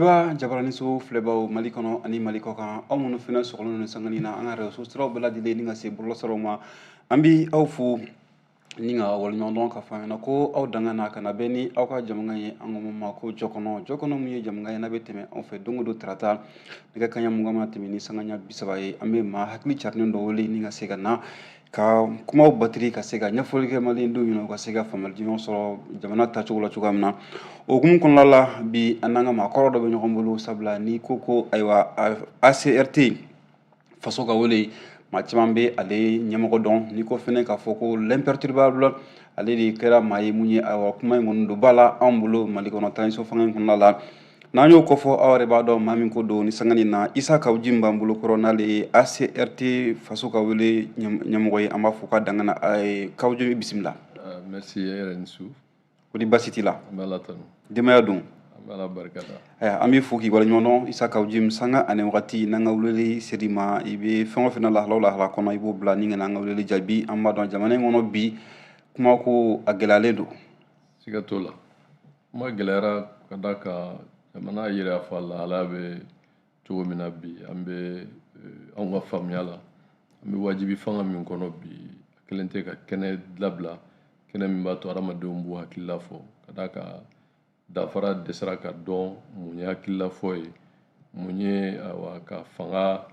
Joliba jabarani so filɛbaw Mali kɔnɔ ani Mali kɔ kan aw minnu fɛnɛ sɔgɔlen don sanga ni na an ka réseau siraw bɛɛ lajɛlen ni ka se bɔlɔlɔsiraw ma an bi aw fo ni ka waleɲumandɔn ka fɔ an ɲɛna ko aw danga na ka na bɛn ni aw ka jamukan ye an ko mun ma ko jɔkɔnɔ mun ye jamukan ye n'a bɛ tɛmɛ anw fɛ don o don tarata nɛgɛ kanɲɛ 20 mana tɛmɛ ni sanga ɲɛ 30 ye an bɛ maa hakili carilen dɔ wele ni ka se ka na ka kumaw batiri ka se ka ɲɛfɔli kɛ maliɲɛndenw ɲɛna u ka se ka faamuyali ɲuman sɔrɔ jamana tacogo la cogoya min na o hukumu kɔnɔna la bi an n'an ka maakɔrɔ dɔ bɛ ɲɔgɔn bolo sabula ni ko ayiwa ACRT faso ka wele maa caman bɛ ale ɲɛmɔgɔ dɔn ni ko fɛnɛ k'a fɔ ko l'imperturbable ale de kɛra maa ye mun ye ayiwa kuma in kɔni don ba la anw bolo Mali kɔnɔ transition fanga in kɔnɔna la n'an y'o kɔfɔ aw yɛrɛ b'a dɔn maa min ko don ni sanga ni na Isa Kawuji min b'an bolo kɔrɔ n'ale ye ACRT faso ka wele ɲɛmɔgɔ ye an b'a fɔ k'a dangana Kawuji bisimila. Merci yɛrɛ ni su. Ko ni basi t'i la. An bɛ Ala tanu. Denbaya dun? An bɛ Ala barikada. An b'i fo k'i waleɲumandɔn Isa Kawuji sanga ani wagati n'an ka weleli ser'i ma i bɛ fɛn o fɛn na lahala kɔnɔ i b'o bila ni ka na an ka weleli jaabi an b'a dɔn jamana in kɔnɔ bi kuma ko a gɛlɛyalen don. Siga t'o la. Kuma gɛlɛyara ka d'a kan jamana yɛrɛ fɔ lahalaya bɛ cogo min na bi an bɛ anw ka faamuya la an bɛ wajibi fanga min kɔnɔ bi a kelen tɛ ka kɛnɛ labila kɛnɛ min b'a to adamadenw b'u hakilila fɔ ka d'a kan dafara dɛsɛra ka dɔn mun ye hakilila fɔ ye mun ye ka fanga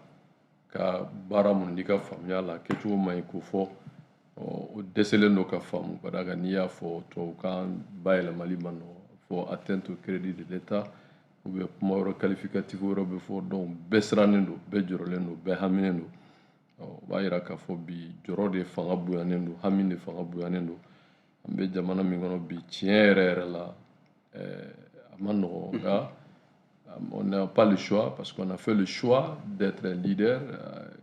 ka baara mun di ka faamuya la kɛcogo man ɲi k'o fɔ o dɛsɛlen don ka faamu ka d'a kan n'i y'a fɔ tubabukan bayɛlɛmali man nɔgɔn fɔ atteinte au crédit de l'État ou bien kuma yɔrɔ qualificatif wɛrɛ bɛ fɔ donc bɛɛ sirannen don bɛɛ jɔrɔlen don bɛɛ haminen don o b'a yira k'a fɔ bi jɔrɔ de fanga bonyanen don hami de fanga bonyanen don an bɛ jamana min kɔnɔ bi tiɲɛ yɛrɛ la a ma nɔgɔn nka on n'a pas le choix parce qu'on a fait le choix d'être un leader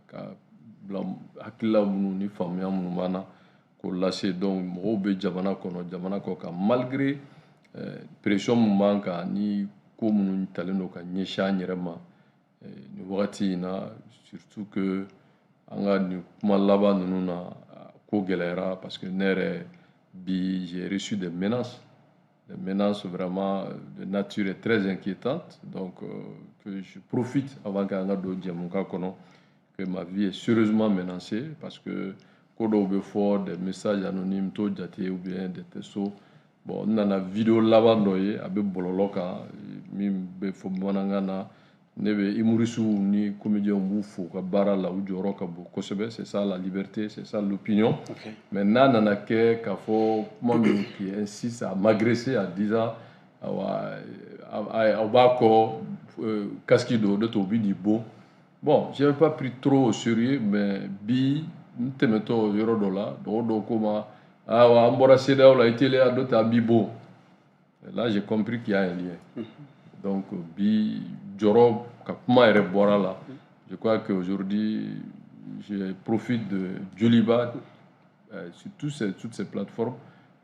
ka bila hakilila minnu ni faamuya minnu b'an na k'o lase donc mɔgɔw bɛ jamana kɔ kan malgré pression min b'an kan ni ko minnu talen don ka ɲɛsin an yɛrɛ ma nin wagati in na surtout que an ka nin kuma laban ninnu na ko gɛlɛyara parce que ne yɛrɛ bi j'ai reçu des menaces vraiment de nature très inquiétante donc que je profite avant qu'an ka don jɛmukan kɔnɔ que ma vie est sérieusement menacée parce que ko dɔw bɛ fɔ des messages anonymes t'o jate ou bien des textos bon n nana vidéo laban dɔ ye a bɛ bɔlɔlɔ kan min bɛ fɔ bamanankan na ne bɛ humoriste ni comédiens b'u fo ka baara la u jɔyɔrɔ ka bon kosɛbɛ c'est ça la liberté c'est ça l'opinion mais n'a nana kɛ k'a fɔ kuma min qui insiste à m'agresser en disant aw b'a kɔ casque don de to bi di bon j'ai pas pris trop au sérieux mais bi n tɛmɛtɔ yɔrɔ dɔ la dɔw ko ma an bɔra CEDEAO la i teliya dɔ ta bi bon là j'ai compris qu'il y a un lien donc bi jɔrɔ ka kuma yɛrɛ bɔra la je crois qu'aujourd'hui je profite de Joliba sur toutes ces plateformes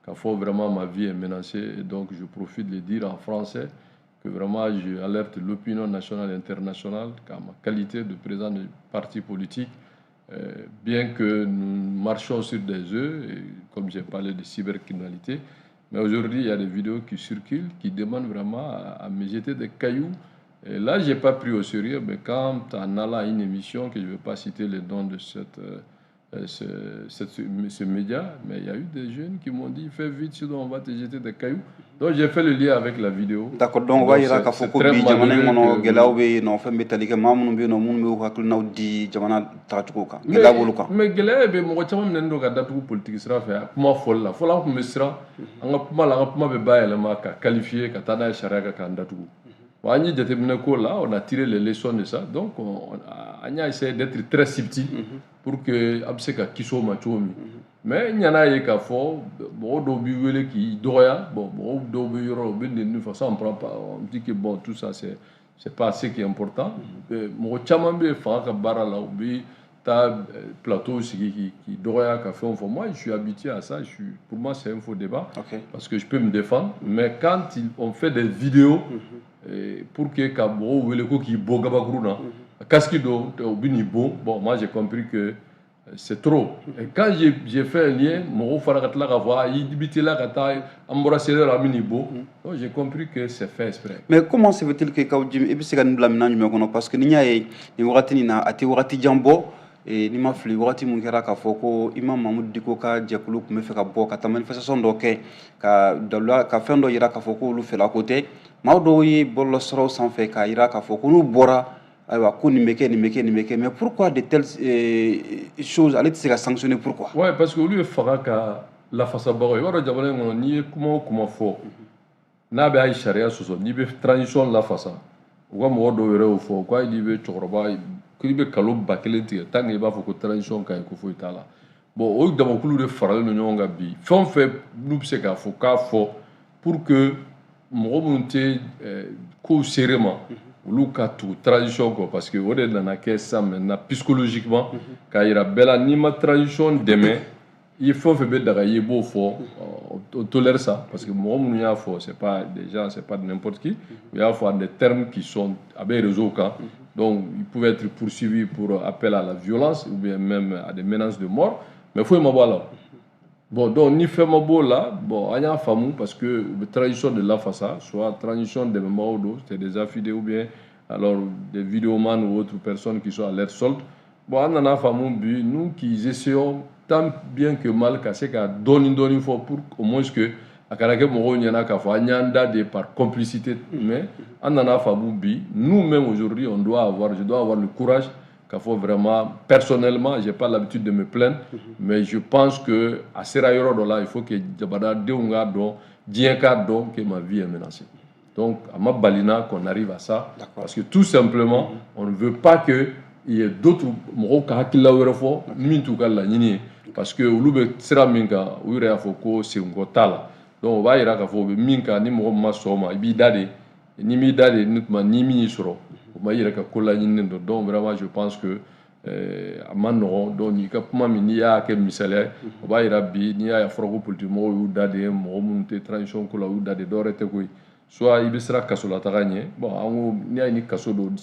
k'a fɔ vraiment ma vie est menacée et donc je profite de le dire en français que vraiment je alerte l'opinion nationale et internationale qu'à ma qualité de président du parti politique bien que nous marchions sur des œufs et comme j'ai parlé de cybercriminalité mais aujourd'hui il y a des vidéos qui circulent qui demandent vraiment à me jeter des cailloux et là j'ai pas pris au sérieux mais quand en allant à une émission que je vais pas citer le nom de ce média mais il y a eu des jeunes qui m'ont dit fais vite sinon on va te jeter des cailloux donc j'ai fait le lien avec la vidéo. D'accord donc va yira k'a fɔ ko bi jamana in kɔnɔ gɛlɛyaw bɛ yen nɔ fɛn bɛ tali kɛ maa minnu bɛ yen nɔ minnu bɛ hakilinaw di jamana tagacogo kan gɛlɛya b'olu kan. mais gɛlɛya bɛ mɔgɔ caman minɛnen don ka datugu politique sira fɛ kuma fɔli la fɔlɔ an tun bɛ siran an ka kuma la an ka kuma bɛ bayɛlɛma ka qualifier ka taa n'a ye sariya kan k'an datugu bon an ye jateminɛ k'o la on a tiré les leçons de ça donc an y'a essayé d'être très subtil pour que a bɛ se ka kisi o ma cogo min mais n ɲan'a ye k'a fɔ mɔgɔ dɔw b'i wele k'i dɔgɔya bon mɔgɔw dɔw bɛ yɔrɔ u bɛ nɛni fɔ ça on prend pas on dit que bon tout ça c'est pas ce qui est important mɔgɔ caman bɛ fanga ka baara la u bɛ taa plateau sigi k'i dɔgɔya ka fɛnw fɔ moi je suis habitué à ça pour moi c'est un faux débat parce que je peux me défendre mais quand on fait des vidéos pour que ka mɔgɔw wele ko k'i bɔ gabakuru na casque don u bɛ n'i bon moi j'ai compris que c'est trop. Et quand j'ai fait un lien, donc j'ai compris que c'est fait exprès. Mais comment se fait-il que Kaoudjim et puis c'est quand même parce que n'y a ni wakati ni na ati wakati jambo et ni ma fli wakati mun kera ka foko imam Mahmoud Diko ka jekulu ku me fe ka bo ka ta manifestation do ke ka dalla ka fendo yira ka foko lu fe la côté mawdo yi bollo soro sans fait ka yira ka foko nu bora aywa ko ni meke mais pourquoi de telles choses allez se sanctionner pourquoi? Ouais, parce que lui fera ka la façon baro yoro jabale ngono ni kuma fo n'a bɛ a sariya sɔsɔ n'i bɛ transition lafasa u ka mɔgɔ dɔw yɛrɛ y'o fɔ k'a n'i bɛ cɛkɔrɔba k'i bɛ kalo 1000 tigɛ tant que i b'a fɔ ko transition ka ɲi ko foyi t'a la bon o damakulu de faralen don ɲɔgɔn kan bi fɛn o fɛn n'u bɛ se k'a fɔ k'a fɔ pour que mɔgɔ minnu tɛ kow seere ma olu ka tugu transition kɔ parce que o de nana kɛ sisan maintenant psychologiquement k'a yira bɛɛ la n'i ma transition dɛmɛ il faut faire daga i b'o fɔ on tolère ça parce que mɔgɔ minnu y'a fɔ c'est pas des gens, c'est pas de n'importe qui il y a fois des termes qui sont à bɛ réseau kan donc ils pouvaient être poursuivis pour appel à la violence ou bien même à des menaces de mort mais foyi ma bɔ a la bon donc ni fɛn ma b'o la bon an y'a faamu parce que u bɛ transition de lafasa soit transition dɛmɛbagaw don c'est des affidés ou bien alors des vidéomans ou autres personnes qui sont à leur solde bon an nana faamu bi nous qui essayons tant bien que mal ka se ka dɔɔni fɔ pour au moins que a kana kɛ mɔgɔw ɲɛna k'a fɔ an y'an da de par complicité mais an nana faamu bi nous-mêmes aujourd'hui je dois avoir le courage k'a fɔ vraiment personnellement j'ai pas l'habitude de me plaindre mais je pense que a sera yɔrɔ dɔ la il faut que jamanadenw k'a dɔn diɲɛ k'a dɔn que ma vie est menacée donc a ma balina qu'on arrive à ça parce que tout simplement on ne veut pas que il y ait d'autres mɔgɔw ka hakilila wɛrɛ fɔ min t'u ka laɲini ye parce que olu bɛ sira min kan u yɛrɛ y'a fɔ ko senkɔ t'a la donc o b'a yira k'a fɔ o bɛ min kan ni mɔgɔ min ma sɔn o ma i b'i da de ni m'i da de ni tuma ni min y'i sɔrɔ o ma yɛrɛ ka ko laɲininen don donc vraiment je pense que a ma nɔgɔn donc i ka kuma min n'i y'a kɛ misaliya o b'a yira bi n'i y'a fɔra ko politique mɔgɔw y'u da de mɔgɔ minnu tɛ transition ko la u y'u da de dɔwɛrɛ tɛ koyi soit i bɛ siran kasolataga ɲɛ bon an ko n'i y'a ye ni kaso don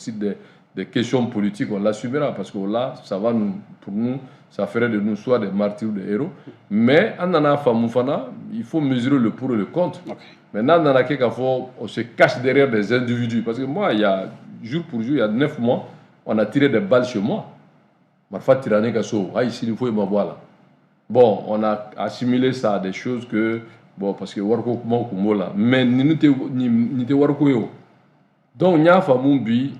des questions politiques on l'assumera parce que là ça va nous pour nous ça ferait de nous soit des martyrs ou des héros mais en nana faamu fana il faut mesurer le pour et le contre maintenant nana kɛ k'a fɔ on se cache derrière des individus parce que moi il y a jour pour jour il y a 9 mois on a tiré des balles chez moi marifa tira ne ka so ayi sini foyi ma bɔ a la bon on a assimilé ça à des choses que bon parce que wariko kuma kun b'o la mais nin tɛ wariko ye o donc n y'a faamu bi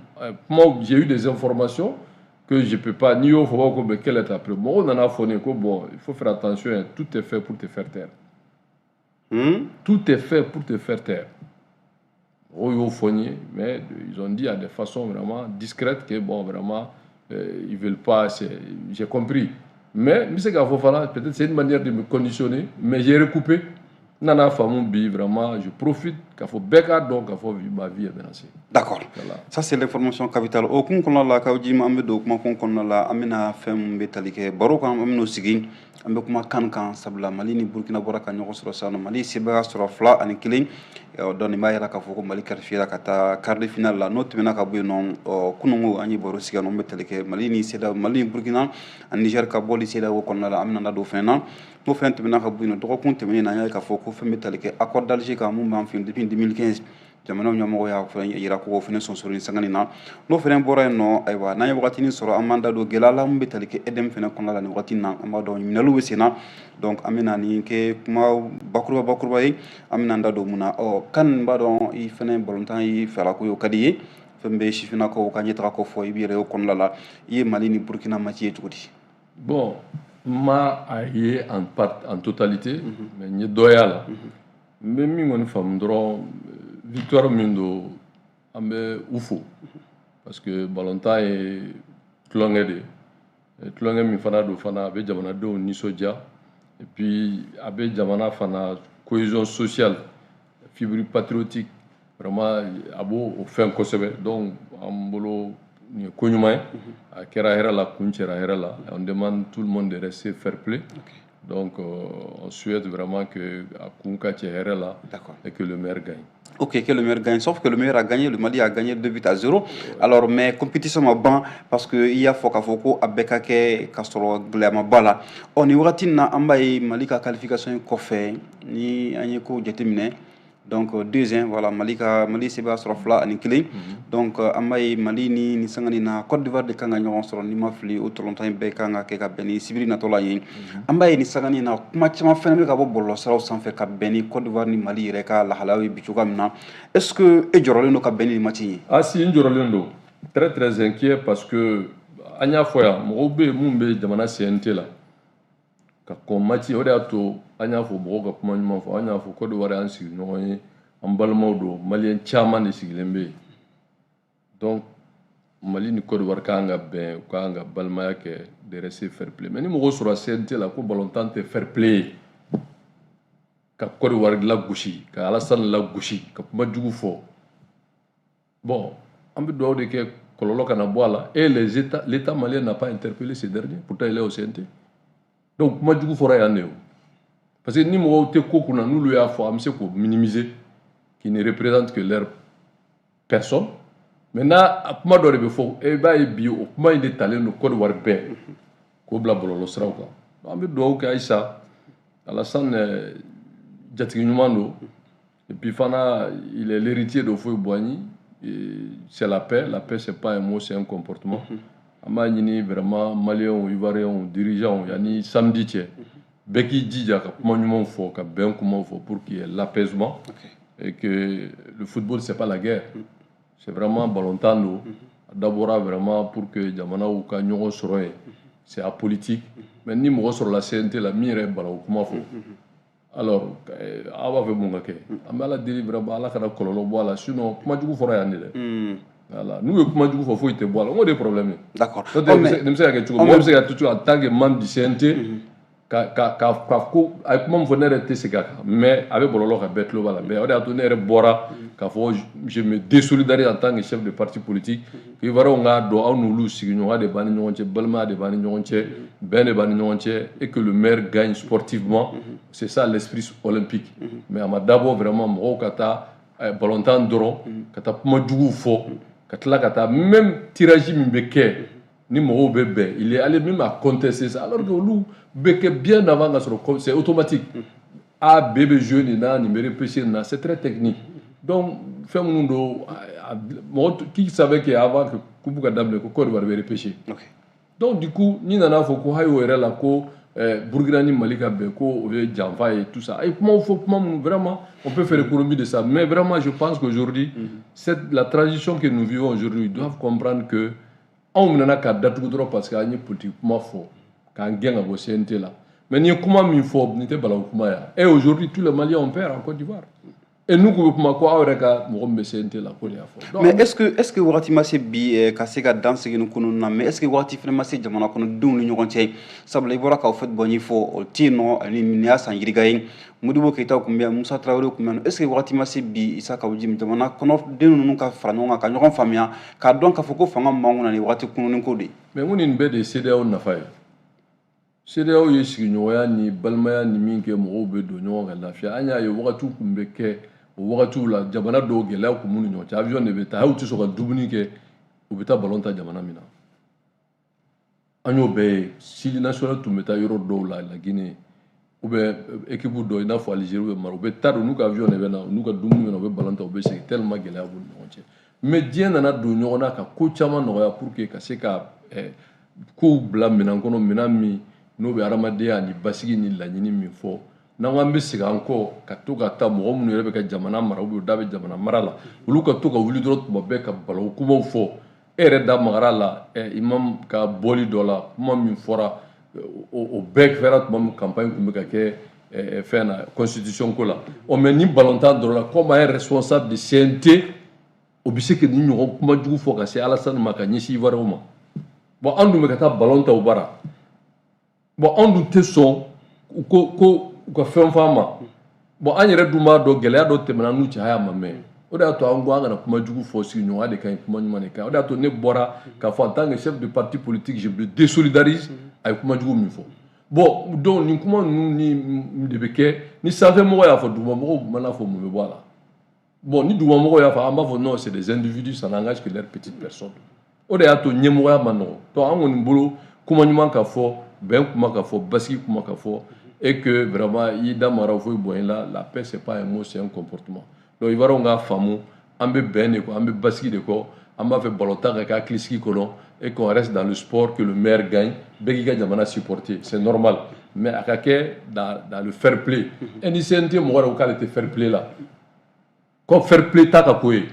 j'ai eu des informations que je peux pas ni au faut que quel est après bon on en a fourni que bon il faut faire attention hein, tout est fait pour te faire taire tout est fait pour te faire taire oh ils ont fourni mais ils ont dit à des façons vraiment discrètes que bon vraiment ils veulent pas j'ai compris mais c'est qu'à Fofana peut-être c'est une manière de me conditionner mais j'ai recoupé nana faamu bi vraiment je profite k'a fɔ bɛɛ k'a dɔn k'a fɔ ma vie est menacée. D'accord. Voilà. Ça c'est l'information capitale. O kun kɔnɔna la Kaoudjim an bɛ don kuma kun kɔnɔna la an bɛna fɛn min bɛ tali kɛ baro kan an bɛn'o sigi an bɛ kuma kan sabula Mali ni Burkina bɔra ka ɲɔgɔn sɔrɔ sisan nɔ Mali sebaaya sɔrɔ 2-1 donc nin b'a yira k'a fɔ ko Mali qualifiera ka taa quart de finale la n'o tɛmɛna ka bɔ yen nɔ kununko an ye baro sigi an bɛ tali kɛ Mali ni Burkina ani Niger ka bɔli CEDEAO kɔnɔna la an bɛna da don fɛn na n'o fɛn tɛmɛna ka bɔ yen nɔ dɔgɔkun tɛmɛnen na an y'a ye k'a fɔ ko fɛn bɛ tali kɛ accord d'Alger kan mun b'an fɛ yen depuis 2015 jamanaw ɲɛmɔgɔ y'a fɛn yira ko fɛnɛ sɔnsɔrɔ sangani na n'o fɛnɛ bɔra yen nɔ ayiwa n'an ye wagatinin sɔrɔ an m'an da don gɛlɛya la mun bɛ tali kɛ EDM fɛnɛ kɔnɔna la nin wagati na an b'a dɔn ɲininkaliw bɛ sen na donc an bɛna nin kɛ kuma bakuruba ye an bɛna an da don mun na kan nin b'a dɔn i fɛnɛ balontan i fɛlako ye o ka di ye fɛn bɛ sifinnakaw ka ɲɛtaga kɔ fɔ i b'i yɛrɛ o kɔnɔna la i ye Mali ni Burkina match ye cogo di. Bon ma a ye en totalité mais n ye dɔ y'a la n bɛ min kɔni faamu dɔrɔn victoire min don an bɛ u fo parce que balontan ye tulonkɛ de ye tulonkɛ min fana don fana a bɛ jamanadenw nisɔndiya et puis a bɛ jamana fana cohésion sociale fibre patriotique vraiment a b'o fɛn kosɛbɛ donc an bolo nin ye ko ɲuman ye a kɛra hɛrɛ la kun cɛra hɛrɛ la on demande tout le monde de rester fair play Donc, on souhaite vraiment que Akunka Tchehera et que le maire gagne. Ok, que le meilleur gagne, sauf que le meilleur a gagné, le Mali a gagné 2-0. Alors, mais compétition ma ban parce que il y a Foko avec Castro Glama Bala. On est au na ambaye Mali ka qualification ko fait ni anyeko jetemine. Donc deuxième voilà Mali seba srofla ani kilin. Donc ambaye Mali ni sangani na Côte d'Ivoire de kanga nyon soro ni mafli au longtemps be kanga ke ka beni sibiri na tola yin. Ambaye ni sangani na kuma chama fenbe ka bo bollo saraw sans faire ka beni Côte d'Ivoire ni Mali reka la halawi bichuga mina. Est-ce que e jorole no ka beni ni mati? Ah si njorole ndo. Très très inquiet parce que anya foya mo be mumbe jamana CNT là. Ka komati o da to anya fo bo ka kuma nyuma fo anya fo Côte d'Ivoire an sigi no yi an balmaw do malien chairman de sigilembe. Donc Mali ni Côte d'Ivoire ka nga ben ka nga balmaya ke de rester fair play. Mais ni mo sur la CNT là ko ballon te fair play. Ka Côte d'Ivoire la gouchi, ka Alassane la gouchi, ka kuma jugu fo. Bon, on peut dire que kololo kana boala et l'État malien n'a pas interpellé ces derniers. Pourtant il est au CNT. Donc kuma jugu fora ya neo. Parce que ni mo te ko kuna nous lui a fait amse ko minimiser qui ne représente que leur personne. Maintenant kuma do rebe fo e ba e bio kuma il est talent no Côte d'Ivoire be. Ko bla bololo sra ko. On peut dire que Aïssa Alassane Jatigi Numando et puis Fana il est l'héritier de Foy Boigny. C'est la paix c'est pas un mot, c'est un comportement. Amani vraiment malien, ivoirien, dirigeant, yani samedi tiens. Beki dija ka monument fort, ka ben comment fort pour qu'il y ait l'apaisement et que le football c'est pas la guerre. C'est vraiment balontano. D'abord vraiment pour que Jamana ou ka nyogo soroye. C'est apolitique. Mais ni mo sur la CNT la mire balo comment fort. Alors, awa fe munga ke amala délivrer ba ala kana kololo boala sinon kuma jugu fora yande de voilà nous kuma jugu fo ite boala on a des problèmes. D'accord. Ne me sais que tu me sais que tu en tant que membre du CNT ka ko ay kuma fo nere tsika mais avec bololo ka betlo bala mais on a donné bora ka fo je me désolidarise en tant que chef de parti politique qui va nga do anu lu sigi ñoga de bani ñonche balma de bani ñonche ben de bani ñonche et que le maire gagne sportivement. C'est ça l'esprit olympique. Mais on d'abord vraiment mo kata volontaire doro kata puma jugu fo katla kata même tirage mimbeke ni mo bébé il est allé même à contester ça alors que lui beke bien avant c'est automatique. A bébé jeune na numéro PC na c'est très technique. Donc fait mon do qui savait que avant que kubuka dable ko Côte d'Ivoire repêcher. Donc du coup ni nana fo ko hayo era la ko Burkina ni Malika Beko, Djanfa et tout ça. Et comment vraiment, on peut faire l'économie de ça. Mais vraiment, je pense qu'aujourd'hui, la transition que nous vivons aujourd'hui, ils doivent comprendre que on n'a qu'à dater parce qu'il y a une politique faux, quand gagne à CNT là. Mais il y a comment il faut, et aujourd'hui, tous les Maliens ont peur en Côte d'Ivoire. Et nous, mais est-ce que Wati Massé bi Kaseka danse que nous connaissons, mais est-ce que Wati Fremassé Jamana qu'on donne l'union entière, ça veut dire qu'au fait bon faut tino ni nia sans irigaïn, Moudibo Keita combien Moussa Traoré combien, est-ce que Wati Massé bi Issa Kaoujim Jamana qu'on offre de nous qu'à Franon à Canyon Famia, car donc à Foko Fanga Mangona ni Wati Kunon Kodi. Mais on est une bête de CDAO n'a fait. CDAO yeshignoya ni Balmaya ni Minke Morobe de Nyon à la Fia, Anya Yowatu Kumbeke. Wakati la jamana do gela ko munu ñoo ci avion ne beta hawti so ko dubuni ke o beta balonta jamana mina anyo be sili national to meta euro do la Guinée ou be équipe do ina fo Algérie ou Maroc be tado nu ka avion ne be na nu ka dubuni no be balonta o be se tellement gela bu ñoo ci mais dien na do ñoo na ka ko chama no ya pour que ka se ka ko bla mina kono mina mi no be aramadea ni basigi ni la ñini mi fo n'an bɛ segin an kɔ ka to ka taa mɔgɔ minnu yɛrɛ bɛ ka jamana mara ou da bɛ jamana mara la olu ka to ka wuli dɔrɔn tuma bɛɛ ka balawu kumaw fɔ e yɛrɛ da magara la imam ka bɔli dɔ la kuma min fɔra o bɛɛ kɛra tuma min campagne tun bɛ ka kɛ fɛn na constitution ko la mais ni balontan dɔrɔn la comme un responsable de CNT o bɛ se ka ni ɲɔgɔn kuma jugu fɔ ka se Alassane ma ka ɲɛsin Ivoirien ma bon an dun bɛ ka taa ballon ta o bara bon an dun tɛ sɔn ko ka fɛn fama bon an yɛrɛ dun b'a dɔn gɛlɛya dɔ tɛmɛna n'u cɛ haya ma mɛn o de y'a to an ko an kana kuma jugu fɔ sigi ɲɔgɔn de ka ɲi kuma ɲuman de ka ɲi o de y'a to ne bɔra k'a fɔ en tant que chef de parti politique je me désolidarise a ye kuma jugu min fɔ bon donc ni kuma ni de bɛ kɛ ni sanfɛmɔgɔ y'a fɔ dugumamɔgɔw mana fɔ mun bɛ bɔ a la bon ni dugumamɔgɔw y'a fɔ an b'a fɔ non c'est des individus ça n'engage que leurs petites personnes o de y'a to ɲɛmɔgɔya ma nɔgɔ donc an kɔni bolo kuma ɲuman ka fɔ bɛn kuma ka fɔ basigi kuma ka fɔ et que vraiment i da mara foyi bɔ la paix c'est pas un mot c'est un comportement donc ivoiriyɛnw k'a faamu an bɛ bɛn de kɔ an bɛ basigi de kɔ an b'a fɛ balontan ka kɛ hakilisigi kɔnɔ et qu'on reste dans le sport, que le meilleur gagne, Begiga Jamana supporter, c'est normal. Mais à dans le fair play. Et ni c'est moi au cas de fair play là. Comme fair play ta kapoé.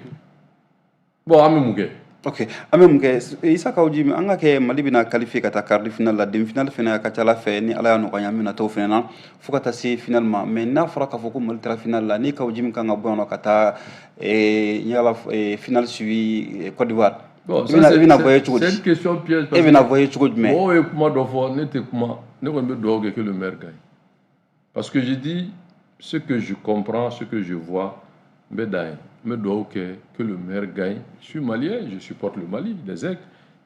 Bon, amemouge. Ok, amemouge. Isa kaujimi anga ke Mali bina qualifié kata quart de finale la demi-finale fena ka chala fe ni ala no kanya mina to fena fukata si finalement mais na fara ka foko Mali tra finale la ni kaujimi kanga bono kata nyala finale suivi Côte d'Ivoire. Bon, c'est une question piège. Et bien, voyez tout de même. Oh, et comment d'offre, ne me que le maire gagne. Parce que je dis ce que je comprends, ce que je vois, me doit que le maire gagne. Je suis malien, je supporte le Mali, les aigles.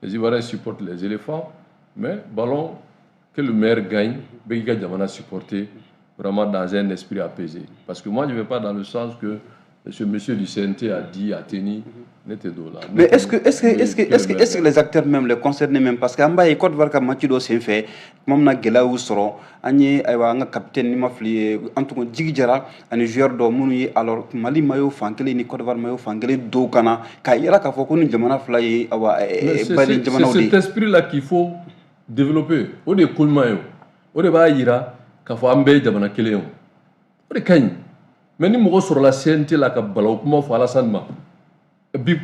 Les Ivoiriens supportent les éléphants. Mais ballon, que le maire gagne, Begiga Jamana supporter vraiment dans un esprit apaisé. Parce que moi, je ne vais pas dans le sens que monsieur du CNT a dit, a tenu. Mais est-ce que les acteurs même, les concernés même, parce qu'en bas, il y a Côte d'Ivoire qui a matido c'est fait, même na gela ou soro, anye aywa nga capitaine ni mafli, en tout cas Djigijara, un joueur de Mouni, alors Mali mayo fankele ni Côte d'Ivoire mayo fankele do kana, kayera ka foko ni jamana fly awa bali jamana c'est cet esprit-là qu'il faut développer. O de kulmayo, o de ba yira ka fo ambe jamana keleyo. O de kany. Mais ni mo sur la CNT la ka balaw kuma fo Alassane Ma. Bi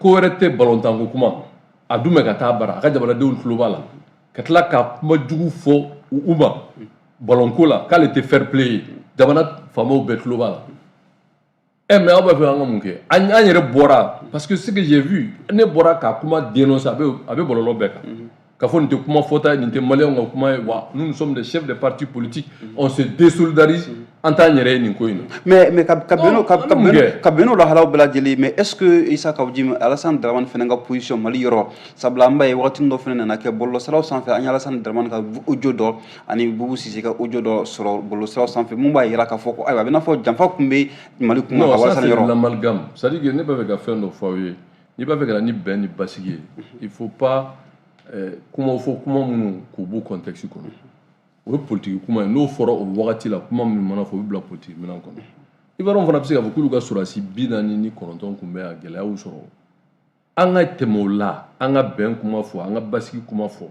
ko wɛrɛ tɛ balontan ko kuma a dun bɛ ka taa bara a ka jamanadenw tulo b'a la ka tila ka kuma jugu fɔ u ma balonko la k'ale tɛ fair play ye jamana faamaw bɛɛ tulo b'a la mais aw b'a fɛ an ka mun kɛ an yɛrɛ bɔra parce que ce que j'ai vu ne bɔra ka kuma dénoncer a bɛ bɔlɔlɔ bɛɛ kan k'a fɔ nin tɛ kuma fɔta ye nin tɛ maliyɛnw ka kuma ye wa nous sommes des chefs de partis politiques on se désolidarise en tant que mais kabeno la halaw bela jeli mais est-ce que Issa Kaoujim Alassane Dramane fenanga position Mali yoro sabla mbay wakati ndo fenena na ke bollo salaw sanfe anya Alassane Dramane ka audio do ani bubu sisi ka audio do soro bollo salaw sanfe mumba yira ka foko aywa bena fo jamfa kumbe Mali kuma ka Alassane yoro l'amalgame ça dit que ne pas avec faire no foyer ni pas avec la ni ben ni basiguer il faut pas comment mon kubu contexte kono o politique kuma n'o fɔra o wagati la kuma min mana fɔ o bɛ bila politique minɛn kɔnɔ Ivoiriyɛnw fana bɛ se k'a fɔ k'olu ka sɔrɔdasi 49 kun bɛ a gɛlɛyaw sɔrɔ an ka tɛmɛ o la an ka bɛn kuma fɔ an ka basigi kuma fɔ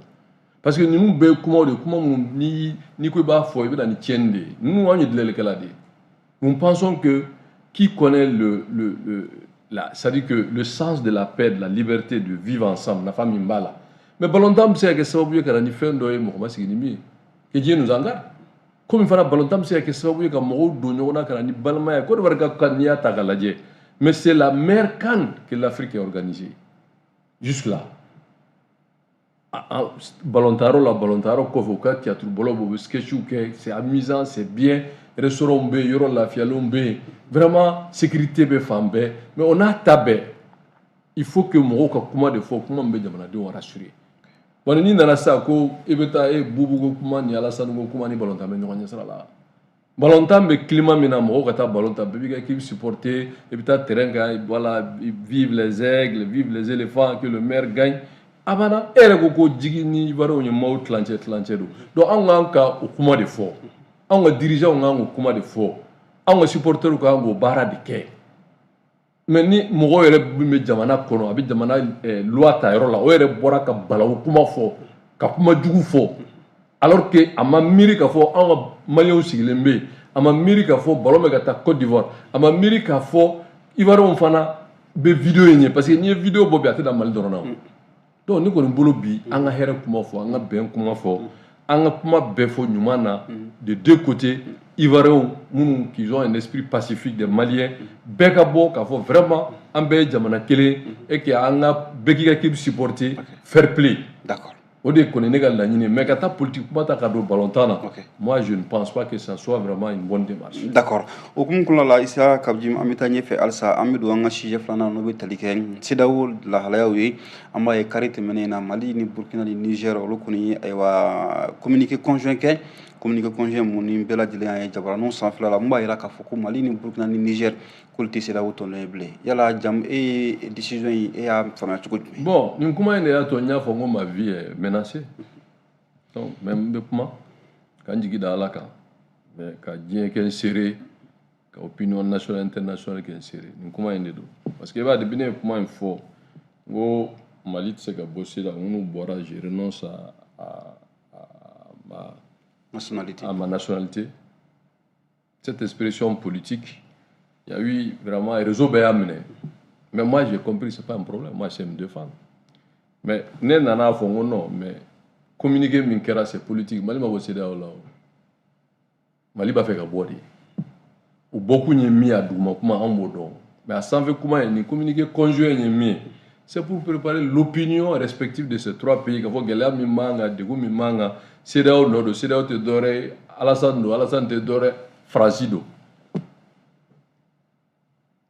parce que ninnu bɛɛ ye kumaw de kuma minnu n'i ko i b'a fɔ i bɛ na ni tiɲɛni de ye ninnu anw ye dilanlikɛla de ye nous pensons que qui connaît c'est-à-dire que le sens de la paix de la liberté de vivre ensemble nafa min b'a la mais balontan bɛ se ka kɛ sababu ye ka na ni fɛn dɔ ye mɔgɔ ma sigi ni min ye que Dieu nous en garde. Comme il faut balontam c'est que ça veut que mo do nyona kana ni balma ko do ka kanya ta galaje mais c'est la meilleure CAN que l'Afrique a organisée jusque là balontaro ko foka théâtre bolo bo sketchu que c'est amusant c'est bien restaurant be yoro la fialombe vraiment sécurité be fambe mais on a tabé il faut que mo ko kuma de fo kuma be jamana de rassurer wani ni nana sa ko i bɛ taa bubu ko kuma ni Alassane ko kuma ni balontan bɛ ɲɔgɔn ɲɛ sira la balontan bɛ climat min na mɔgɔw ka taa balontan bɛɛ b'i ka équipe supporter i bɛ taa terrain kan voilà vive les aigles vive les éléphants que le maire gagne a banna e yɛrɛ ko jigi ni Ivoiriyɛnw ye maaw tilancɛ don donc anw k'an ka o kuma de fɔ anw ka dirigeants k'an k'o kuma de fɔ anw ka supporters k'an k'o baara de kɛ mais ni mɔgɔw yɛrɛ min bɛ jamana kɔnɔ a bɛ jamana loi ta yɔrɔ la o yɛrɛ bɔra ka balawu kuma fɔ ka kuma jugu fɔ alors que a ma miiri k'a fɔ anw ka maliyɛnw sigilen bɛ yen a ma miiri k'a fɔ ballon bɛ ka taa Côte d'Ivoire a ma miiri k'a fɔ Ivoiriyɛnw fana bɛ vidéo in ye parce que n'i ye vidéo bɔ bi a tɛ na Mali dɔrɔn na donc ne kɔni bolo bi an ka hɛrɛ kuma fɔ an ka bɛn kuma fɔ an ka kuma bɛɛ fɔ ɲuman na de deux côtés Ivoiriens minnu qui ont un esprit pacifique des Maliens bɛɛ ka bɔ k'a fɔ vraiment an bɛɛ ye jamana kelen et que an ka bɛɛ k'i ka équipe supporter fair play d'accord O de kɔni ne ka laɲini mais ka taa politique kuma ta ka don ballon-tan na moi je ne pense pas que ça soit vraiment une bonne démarche. D'accord. O hukumu kɔnɔna la Isa Kabjim an bɛ taa ɲɛfɛ halisa an bɛ don an ka sujet filanan n'o bɛ tali kɛ CEDEAO lahalayaw ye an b'a ye kari tɛmɛnen na Mali ni Burkina ni Niger olu kɔni ye ayiwa communiqué conjoint kɛ communiqué conjoint mun ni bɛɛ lajɛlen y'a ye jabaraniw sanfɛla la mun b'a jira k'a fɔ ko Mali ni Burkina ni Niger k'olu tɛ CEDEAO tɔnɔ ye bilen yala décision in e y'a faamuya cogo jumɛn. Bon nin kuma in de y'a to n y'a fɔ n ko ma vie est menacée donc même n bɛ kuma ka n jigi da Ala kan mais ka diɲɛ kɛ n seere ka opinion nationale internationale kɛ n seere nin kuma in de don parce que i b'a depuis ne ye kuma in fɔ n ko Mali tɛ se ka bɔ CEDEAO minnu bɔra je renonce à ma nationalité. Cette expression politique, il y a eu vraiment un réseau béamine. Mais moi, j'ai compris que ce n'est pas un problème. Moi, je me défendre. Mais, non, mais communiquer, c'est politique. Mali m'a bossé là. Mali m'a fait boire. Ou beaucoup de mis à Douma, comment en bodon. Mais à 100 comment il communiquer conjoint, c'est pour préparer l'opinion respective de ces trois pays. Qu'il faut que les manga, des goûts manga. CEDEAO no do CEDEAO te dore Alassane te dore Francido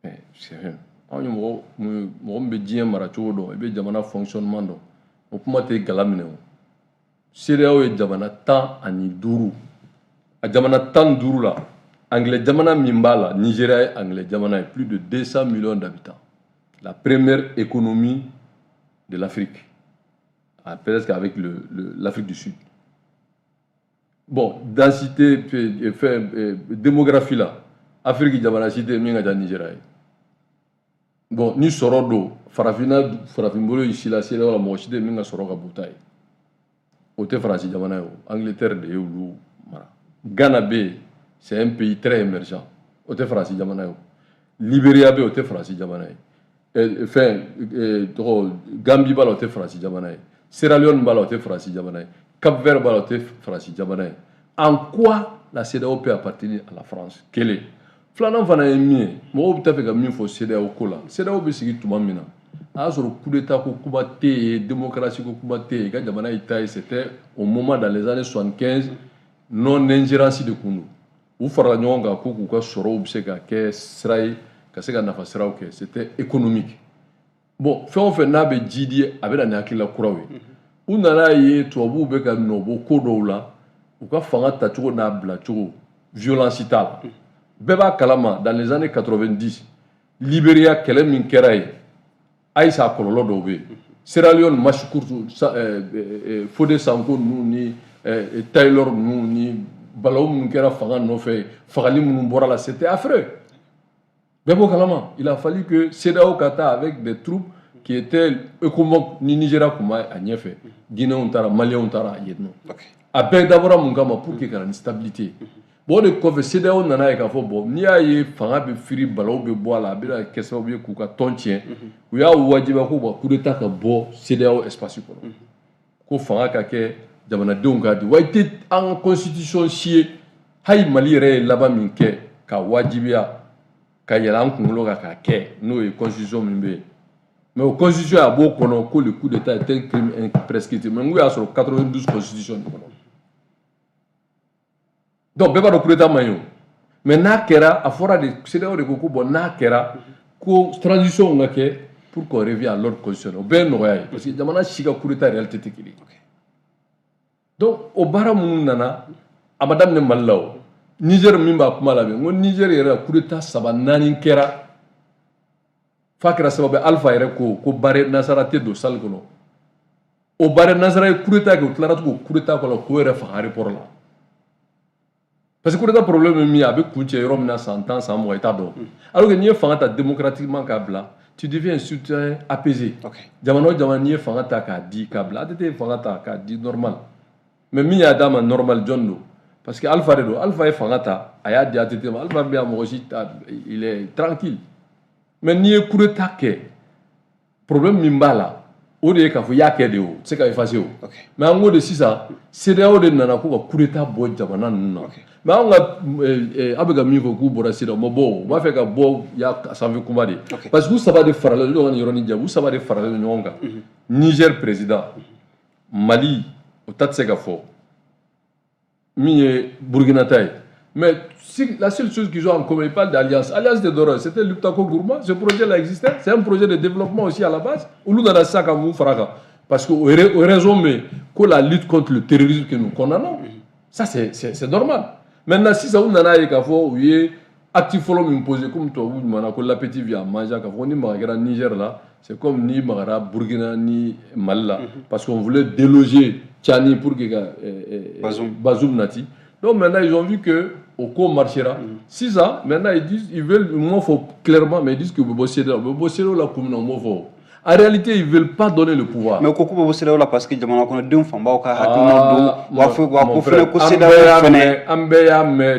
mais c'est vrai anyu mo be diɲɛ mara cogo dɔn i bɛ jamana fonctionnement dɔn o kuma tɛ gala minɛ o CEDEAO ye jamana 15 a jamana 15 la anglais jamana min b'a la Nigeria ye anglais jamana ye plus de 200 millions d'habitants la première économie de l'Afrique presque avec l'Afrique du Sud. Bon, densité, démographie là, Afrique jamana cité minga da Nigeria. Bon, ni sorodo, farafimolo ici la c'est la mochide minga soroga butaye. Ote France jamana yo, Angleterre de yulu mara. Ghana B, c'est un pays très émergent. Ote France jamana yo. Libéria B ote France jamana yo. Enfin, Gambie bala ote France jamana yo. Sierra Leone bala ote France jamana yo. Cap-Vert baloté France Jabanais. En quoi la CEDEAO peut appartenir à la France? Quel est? Flanan fana est mieux. Moi, je vais faire faut CEDEAO kola. CEDEAO be sigi tuma mina. A sur coup d'état ko kubaté démocratie ko kubaté quand Jabana Itaï c'était au moment dans les années 75 non ingérence de Kunu. Ou fara nyonga ko ku ka soro be se ka ke sray ka se ka nafa sraw ke c'était économique. Bon, fait na be jidi abela na akila kurawe. U nana ye tubabu bɛ ka nɔbɔ ko dɔw la u ka fanga tacogo n'a bilacogo violence t'a la bɛɛ b'a kalama dans les années 90 Libéria kɛlɛ min kɛra yen ayisa a kɔlɔlɔ dɔw bɛ yen Sierra Leone Mashikuru Fode Sanko ninnu ni Taylor ninnu ni balawu minnu kɛra fanga nɔfɛ fagali minnu bɔra la c'était affreux bɛɛ b'o kalama il a fallu que CEDEAO ka taa avec des troupes qui était comme ni Nigeria kuma a ɲɛfɛ Guinéens tara Maliens tara yedno a bɛɛ dabɔra mun kama pour que kana ni stabilité bon de kɔfɛ CEDEAO nana ye k'a fɔ bon n'i y'a ye fanga bɛ firi balaw bɛ bɔ a la a bɛna kɛ sababu ye k'u ka tɔn tiɲɛ u y'a wajibiya ko coup d'état ka bɔ CEDEAO espace kɔnɔ ko fanga ka kɛ jamanadenw ka di wa i tɛ an ka constitution si ye hali Mali yɛrɛ ye laban min kɛ ka wajibiya ka yɛlɛ an kunkolo kan k'a kɛ n'o ye constitution min bɛ yen. Mais la constitution a beau qu'on que le coup d'État est un crime imprescriptible. Mais nous avons 92 constitutions. Donc, il n'y a pas de coup d'État. Mais n'a kera a fora de CEDEAO de Koko, bon, n'a kera ko transition pour qu'on revienne à l'ordre constitutionnel. Ben noyé parce que jamana chiga coup d'État réalité tekili. Donc, au bara nana a madame ne malao. Niger mimba kuma la ben. Niger era coup d'État saba nani kera. Fakra sababu alpha yɛrɛ ko bare nasara tɛ don salle kɔnɔ o bare nasara ye coup d'état kɛ o tilara tugun coup d'état kɔnɔ k'o yɛrɛ faga aéroport la parce que coup d'état problème ye min ye a bɛ kun cɛ yɔrɔ min na san 10 san 20 i t'a dɔn alors que n'i ye fanga ta démocratiquement k'a bila tu deviens un citoyen apaisé jamana o jamana n'i ye fanga ta k'a di k'a bila ATT ye fanga ta k'a di normal mais min y'a d'a ma normal jɔn don parce que alpha de don alpha ye fanga ta a y'a di ATT ma alpha bɛ yan mɔgɔ si il est tranquille mais n'i ye coup d'état kɛ problème min b'a la o de ye k'a fɔ i y'a kɛ de o tɛ se ka effacer o mais an ko de sisan CEDEAO de nana ko ka coup d'état bɔ jamana ninnu na mais an ka a bɛ ka min fɔ k'u bɔra CEDEAO ma bɔ u b'a fɛ ka bɔ ya sanfɛ kuma de parce que u saba de faralen ɲɔgɔn ni yɔrɔnin jan u saba de faralen ɲɔgɔn kan Niger président Mali o ta tɛ se ka fɔ min ye Burkina ta ye mais la seule chose qu'ils ont en commun, ils parlent d'alliance. Alliance de Doro, c'était Luptako Gourma. Ce projet-là existait. C'est un projet de développement aussi à la base. Ou dans la sac à Moufraka. Parce que, au raison, mais que la lutte contre le terrorisme que nous condamnons, ça c'est normal. Maintenant, si ça vous en a qu'à faire, oui, actif follow m'imposer comme toi, vous m'avez l'appétit via manger, qu'à faire, ni Magara Niger là, c'est comme ni Magara Burkina ni Mali là. Parce qu'on voulait déloger Tchani pour que Bazoum Nati. Donc maintenant, ils ont vu que au cours marchera. Si ça, maintenant ils disent, ils veulent, moi faut clairement, mais ils disent que Bobo la commune en réalité, ils ne veulent pas donner le pouvoir. Mais pourquoi Bobo là parce que Jamana connaît deux femmes,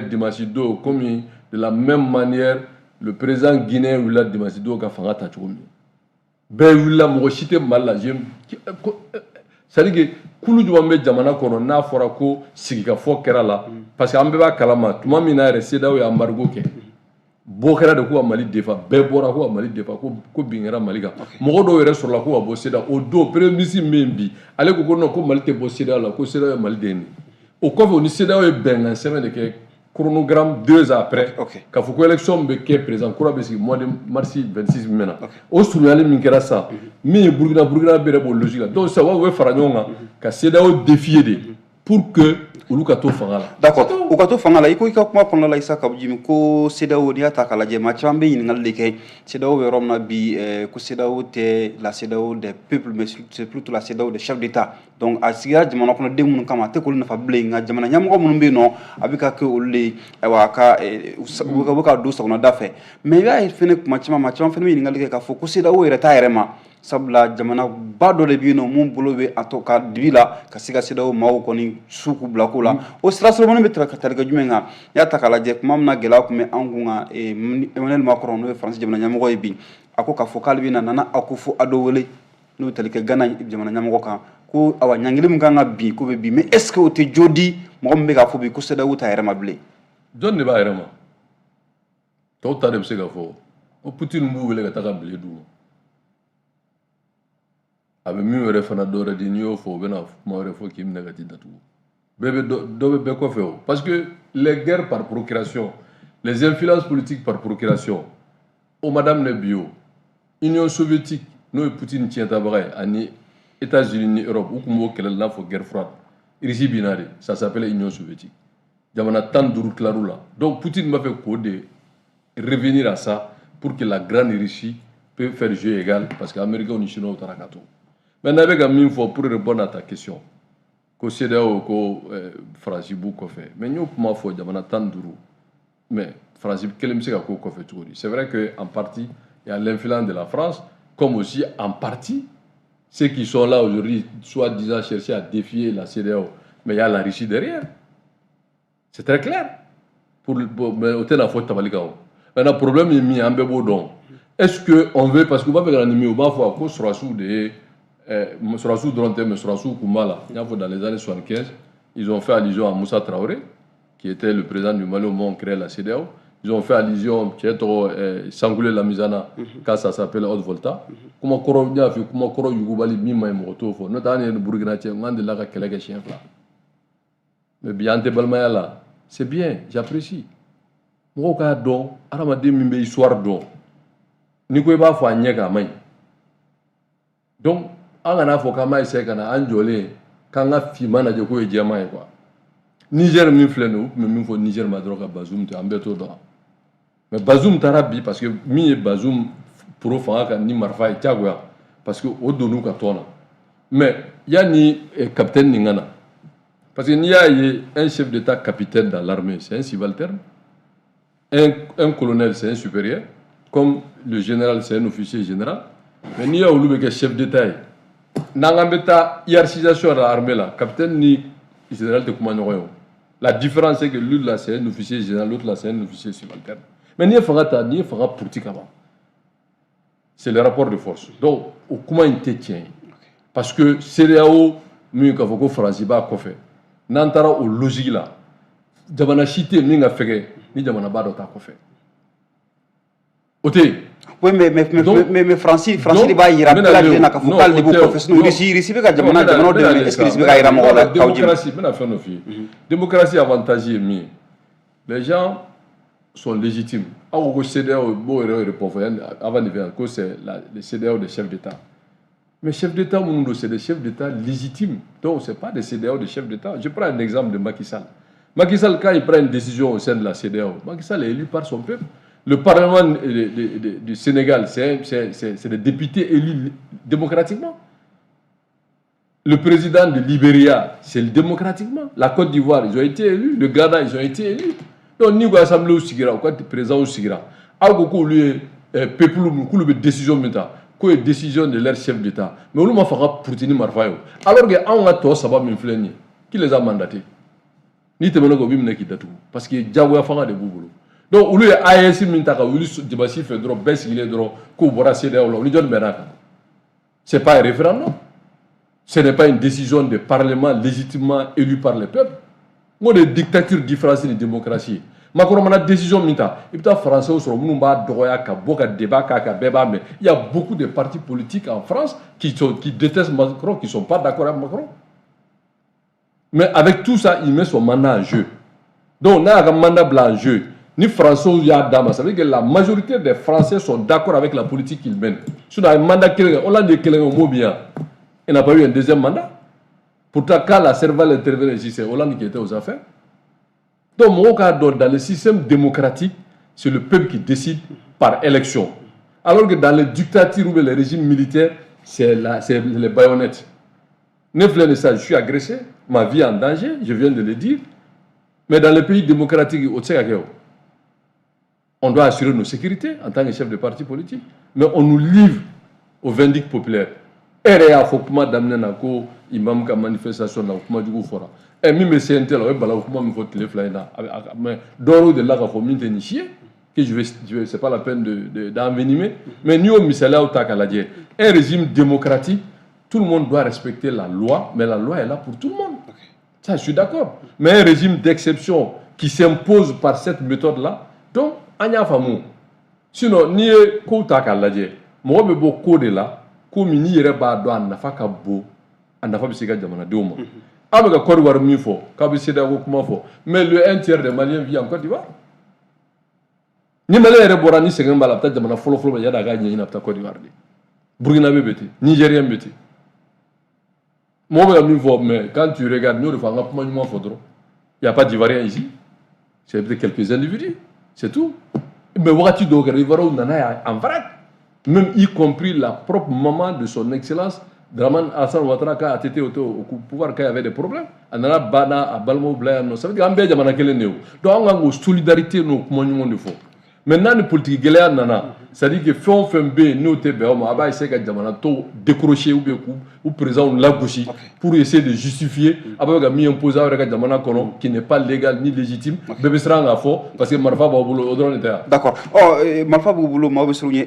Dimasido, comme de la même manière, le président guinéen Willa Dimasido a fait un tachoumi. Ben Willa Mochite Malajim. C'est-à-dire que kulu jumɛn bɛ jamana kɔnɔ n'a fɔra ko sigikafɔ kɛra la parce que an bɛɛ b'a kalama tuma min na yɛrɛ CEDEAO ye embargo kɛ bɔ kɛra de ko ka Mali defa bɛɛ bɔra ko ka Mali defa ko bin kɛra Mali kan mɔgɔ dɔw yɛrɛ sɔrɔla ko ka bɔ CEDEAO o don premier ministre min bi ale ko non ko Mali tɛ bɔ CEDEAO la ko CEDEAO ye Mali den de o kɔfɛ o ni CEDEAO ye bɛnkan sɛbɛn de kɛ chronogramme 2 ans après k'a fɔ ko élection bɛ kɛ président kura bɛ sigi mois de mars 26 min na o surunyali min kɛra sa min ye Burkina bɛɛ b'o logique la donc ça va bɛ fara ɲɔgɔn kan ka CEDEAO défier de pour que olu ka to fanga la. D'accord u ka to fanga la i ko i ka kuma kɔnɔna la Isa ka Jimi ko CEDEAO n'i y'a ta k'a lajɛ maa caman bɛ ɲininkali de kɛ CEDEAO bɛ yɔrɔ min na bi ko CEDEAO tɛ la CEDEAO des peuples mais c'est plutôt la CEDEAO des chefs d'État donc a sigira jamana kɔnɔden minnu kama a tɛ k'olu nafa bilen nka jamana ɲɛmɔgɔ minnu bɛ yen nɔ a bɛ ka kɛ olu de ayiwa u bɛ ka don sagonada fɛ mais i b'a ye fɛnɛ kuma caman maa caman fɛnɛ bɛ ɲininkali kɛ k'a fɔ ko CEDEAO yɛrɛ t'a yɛrɛ ma sabula jamana ba dɔ de bɛ yen nɔ mun bolo bɛ a to ka dibi la ka se ka CEDEAO maaw kɔni su k'u bila ko la o sira sɔrɔmani bɛ tali kɛ jumɛn kan n'i y'a ta k'a lajɛ kuma min na gɛlɛya tun bɛ an kun kan Emmanuel Macron n'o ye Faransi jamana ɲɛmɔgɔ ye bi a ko k'a fɔ k'ale bɛ na Nana Akufo-Addo wele n'o bɛ tali kɛ Gana jamana ɲɛmɔgɔ kan ko awa ɲangili min kan ka bin ko bɛ bin mais est ce que o tɛ jo di mɔgɔ min bɛ k'a fɔ bi ko CEDEAO t'a yɛrɛ ma bilen. Jɔn de b'a yɛrɛ ma tɔw ta de bɛ se ka fɔ ko Poutine b'u wele ka taa ka bile d'u ma. A bɛ min wɛrɛ fana dɔ wɛrɛ di n'i y'o fɔ o bɛna kuma wɛrɛ fɔ k'i minɛ ka t'i datugu dɔ bɛ bɛɛ kɔfɛ o parce que les guerres par procuration les influences politiques par procuration o ma daminɛ bi o Union soviétique n'o ye Poutine tiɲɛtabaga ye ani États-Unis ni Europe u tun b'o kɛlɛ la n'a fɔ guerre froide Russie binna de ça s'appelait Union soviétique jamana 15 tilar'u la donc Poutine b'a fɛ k'o de revenir à ça pour que la grande Russie peut faire jeu égal parce que Américains ni Chinois taara ka to. Maintenant, avec un mot pour répondre à ta question, que CEDEAO ko France b'u kɔfɛ, mais nous kuma fɔ jamana 15, mais France kelen bɛ se ka k'o kɔfɛ cogo di? C'est vrai que en partie il y a l'influence de la France, comme aussi en partie ceux qui sont là aujourd'hui, soi-disant chercher à défier la CEDEAO, mais il y a la Russie derrière. C'est très clair. Mais au terme la faute tabalika. Maintenant le problème est mis en bébodon. Est-ce que on veut parce que va faire un numéro, va voir qu'on sera sous des Sorassou Dronte, mais Sorassou Koumala, dans les années 75, ils ont fait allusion à Moussa Traoré, qui était le président du Mali au moment où on crée la CEDEAO. Ils ont fait allusion à Sangoulé Lamizana, quand ça s'appelle Haute Volta. Comment Koro Yougubali Mima et Morotofo, notamment le Burkina, on a de la Keleke chien là. Mais bien, Balmaya là, c'est bien, j'apprécie. Moi, au cas d'on, Aramade Mimbe histoire d'on. Niko ba fo anyeka mai. Donc, an kana fɔ k'an b'a essayer ka na an jɔlen k'an ka finman lajɛ k'o ye jɛman ye quoi. Niger min filɛ nin ye u tun bɛ min fɔ Niger ma dɔrɔn ka Bazoum to an bɛɛ t'o dɔn mais Bazoum taara bi parce que min ye Bazoum pro fanga kan ni marifa ye diyagoya parce que o donn'u ka tɔn na mais yanni capitaine nin ka na parce que n'i y'a ye un chef d'état capitaine dans l'armée c'est un subalterne un colonel c'est un supérieur comme le général c'est un officier général mais n'i y'a olu bɛ kɛ chef d'état ye n'an bɛ taa hiérarchisation de l'armée là capitaine ni général tɛ kuma ɲɔgɔn ye o la différence c'est que lui là c'est un officier général l'autre là c'est un officier subalterne mais n'i ye fanga ta n'i ye fanga politique ka ban c'est le rapport de force donc o kuma in tɛ tiɲɛ ye parce que CEDEAO min k'a fɔ ko Faransi b'a kɔfɛ n'an taara o logique la jamana si tɛ yen min ka fɛgɛ ni jamana ba dɔ t'a kɔfɛ Oui, mais Francis il va y rappeler la cafoucal de professionnels ici que jamana de est-ce que va y ramola démocratie avantagée mi les gens sont légitimes au CEDEAO avant de venir que c'est les CEDEAO des chefs d'État mais chefs d'État c'est des chefs d'État légitimes donc c'est pas des CEDEAO des chefs d'État. Je prends un exemple de Macky Sall. Macky Sall, quand il prend une décision au sein de la CEDEAO, Macky Sall est élu par son peuple. Le Parlement du Sénégal, c'est des députés élus démocratiquement. Le président de Libéria, c'est démocratiquement. La Côte d'Ivoire, ils ont été élus. Le Ghana, ils ont été élus. Donc, ni quoi assemblée au Sigira, ou quoi président au Sigira. Algo lui peuple ou le décision maintenant, quoi décision de leur chef d'État. Mais on m'a fait pour tenir marfayo. Alors que on a tous ça va m'influencer. Qui les a mandatés? Ni te menago bim neki datu parce que jagoya fanga de boubou. Donc ulu AES mintaka ulu dibasi fait drop bes il est drop ko bora CEDEAO lo ni jon benaka. C'est pas un référendum. Ce n'est pas une décision de parlement légitimement élu par le peuple. Moi de dictature différence de démocratie. Macron mana décision minta. Et puis français au sur munumba doya ka boka débat ka beba mais il y a beaucoup de partis politiques en France qui détestent Macron, qui sont pas d'accord avec Macron. Mais avec tout ça, il met son mandat en jeu. Donc, on a un mandat blanc en jeu. Ni Français ou Yadama, ça veut dire que la majorité des Français sont d'accord avec la politique qu'il mène. Si on a un mandat, on l'a dit qu'il mot bien. Il n'a pas eu un deuxième mandat. Pourtant, quand la Serval intervenait ici, c'est Hollande qui était aux affaires. Donc, dans le système démocratique, c'est le peuple qui décide par élection. Alors que dans les dictatures ou les régimes militaires, c'est les baïonnettes. Je suis agressé, ma vie est en danger, je viens de le dire. Mais dans les pays démocratiques, on doit assurer nos sécurités en tant que chef de parti politique. Mais on nous livre au vindicte populaire. Et il faut que d'amener nako imam ka manifestation na kuma du fora. Et mi me sentel o bala kuma mi faut téléphone là. Mais doro de là ka faut minte ni chier que c'est pas la peine d'envenimer. Mais nous au misala au takaladie. Un régime démocratique. Tout le monde doit respecter la loi, mais la loi est là pour tout le monde. Ça, je suis d'accord. Mais un régime d'exception qui s'impose par cette méthode-là, donc, anya famu. Sinon, ni kouta kaladje, mo be bo code là, comme ni yere ba do anafa ka bo, anafa bisiga jamana doma. Avec Côte d'Ivoire mi fo, ka bisida ko kuma fo. Mais le 1/3 des Maliens vit en Côte d'Ivoire. Ni Malien yere borani segamba la ta jamana folo ya daga nyi na ta Côte d'Ivoire. Burkina Faso beti, Nigérien beti. Moi, mais quand tu regardes, il n'y a pas d'Ivoiriens ici. C'est peut-être quelques individus. C'est tout. Mais voici donc, en vrac. Même y compris la propre maman de son excellence, Draman Hassan Ouattara, a été au pouvoir quand il y avait des problèmes. On a Bana, à Balmo, Blair, ça veut dire qu'il y a un néo. Donc, on a une solidarité, nous, comme on faut. Maintenant, les politiques, c'est-à-dire que font B, nous, on va essayer de décrocher ou présent la gauche pour essayer de justifier avec un mis imposé qui n'est pas légal ni légitime. Parce que Marfa Bouboulo, d'accord. Marfa Bouboulo,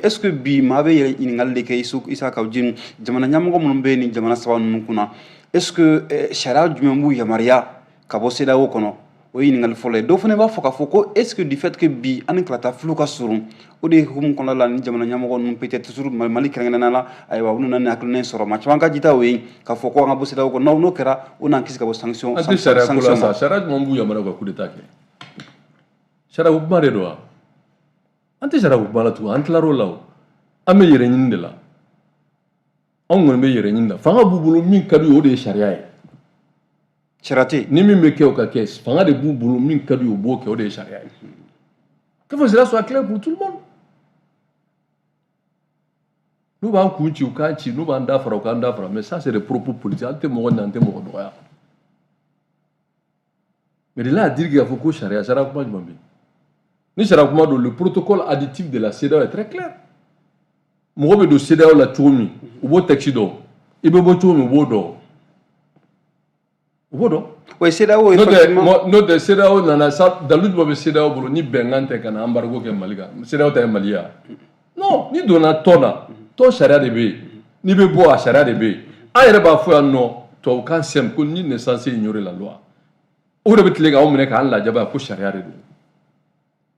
est-ce que Bi m'avait ingalé que Issa Kaudjin, Jamana Yamongo Mbeni, Jamana Sawan Mukuna, est-ce que Shara Dumemou Yamaria, Kaboseda Okono? Oui, il faut donc on va foko. Est-ce que du fait que bi aniklata fluka surun ou des hum qu'on a la ni jamana nyamo on peut-être toujours mali krangana la aywa on na aklen soro match wanga jita we ka foko nga bosida ko no kera on an kiska bo sanction sanction shara mambu ya mara ko coup d'état ke shara bu mare do ante shara bu bala tu antlaro law ame yere nyinde la on ngol me yere nyinda fanga bubulu min kadu o de sharia e Charité. Ni mi me au caisse. Fanga de boubou, min kadu au beau qui des charia. Que cela soit clair pour tout le monde. Nous allons coucher au canchi, nous allons d'afra au candafra, mais ça c'est des propos politiques. Ante mo nante mo doya. Mais de là à dire qu'il faut que charia, charia comment je m'en ni charia comment le protocole additif de la CEDEAO est très clair. Mo be do CEDEAO la choumi, au beau taxido. Ibe bo choumi bodo. Oui, c'est là où notre CEDEAO nana sa dalut bobe CEDEAO bolo ni bengante kana embargo ke maliga CEDEAO ta malia non ni dona tona to sharia de be ni be bo a sharia de be a yere ba fo no to kan sem ko ni ne censé ignorer la loi o de betlega o mene kan la jaba ko sharia de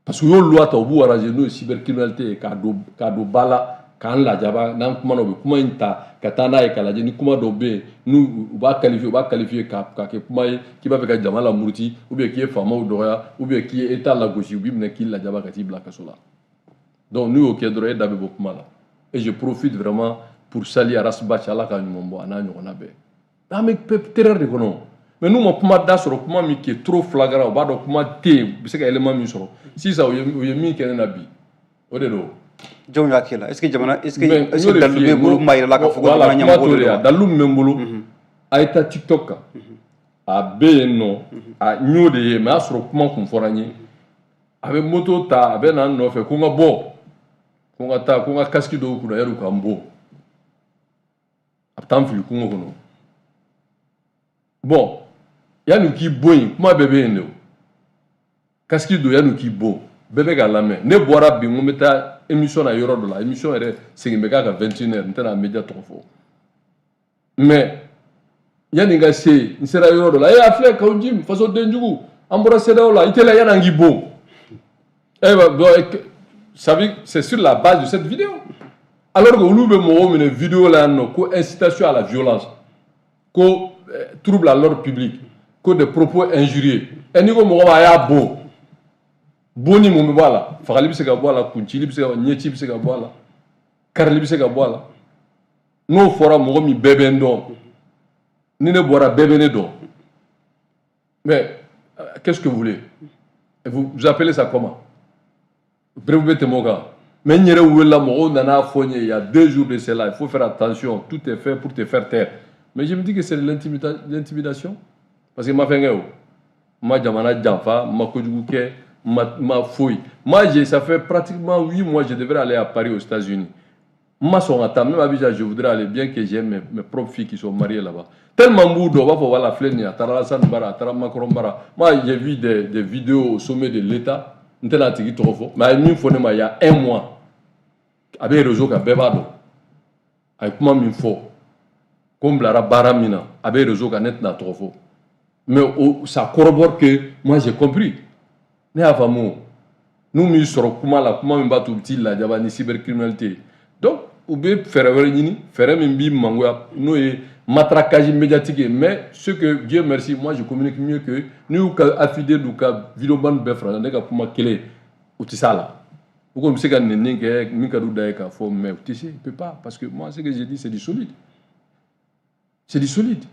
parce que yo loi ta bu arranger no cybercriminalité ka do bala kan la jaba nan kuma no be kuma inta ka ta na e kala je ni kuma do be nu ba qualifier ka ke kuma ki ba fe ka jama la muruti ou bien qui est fama ou doya ou bien qui est état la gauche ou bien qui la jaba ka ti bla ka sola donc nous au Kédroé dabe beaucoup mal et je profite vraiment pour saluer Rasbach ala ka nyombo ana nyona be mais terreur de kono mais nous mon kuma da soro kuma mi qui est trop flagrant ba do kuma te c'est que élément mi soro si ça o ye mi kenen na bi o de do jom ya kila est-ce que dalu be bulu mayra la ka fugo na nyam ko do dalu membulu ayta TikTok a be no a nyode ye mais soro kuma kun forani abe moto ta abe na no fe ko nga bo ko nga casque do ku na yaru ka mbo aptam fi ku ngono bon yanu ki boy kuma bebe eno casque do yanu ki bo bebe ga lame ne bora bi mo meta émission na yoro do la émission ere sigi meka ka 21h ntana media trofo mais yani nga se nsera yoro do la e afle ka unjim faso denjugu ambora seda la itela yana ngi bo c'est sur la base de cette vidéo alors que nous avons une vidéo là ko incitation à la violence ko trouble à l'ordre public ko des propos injurieux et ni ko mo ba ya bo boni mo me bala fakali bi se ga bala kunchili bi se ga nyeti bi se ga bala karli bi se ga bala no fora mo mi bebendo ni ne bora bebene do mais qu'est-ce que vous voulez vous appelez ça comment mais il y a 2 jours de cela, il faut faire attention, tout est fait pour te faire taire. Mais je me dis que c'est de l'intimidation. Parce que ça fait pratiquement 8 mois que je devrais aller à Paris aux États-Unis. Même je voudrais aller bien que j'ai mes propres filles qui sont mariées là-bas. Tellement moi j'ai vu des vidéos au sommet de l'État. Mais il y a 1 mois, avec réseau qui a bébado, avec moi il faut, comme la baramina, avec réseau qui a net na trop. Mais ça corrobore que moi j'ai compris. Mais avant moi, nous nous sommes comment battu petit la diabani cybercriminalité. Donc, ou bien faire nous matraquage médiatique, mais ce que Dieu merci, moi je communique mieux que nous affidés du cas vidéoban befra nega pour ma kele utisala. Pourquoi monsieur kan ninge mikadu daika fo mais utisi peut pas parce que moi ce que j'ai dit c'est du solide. C'est du solide.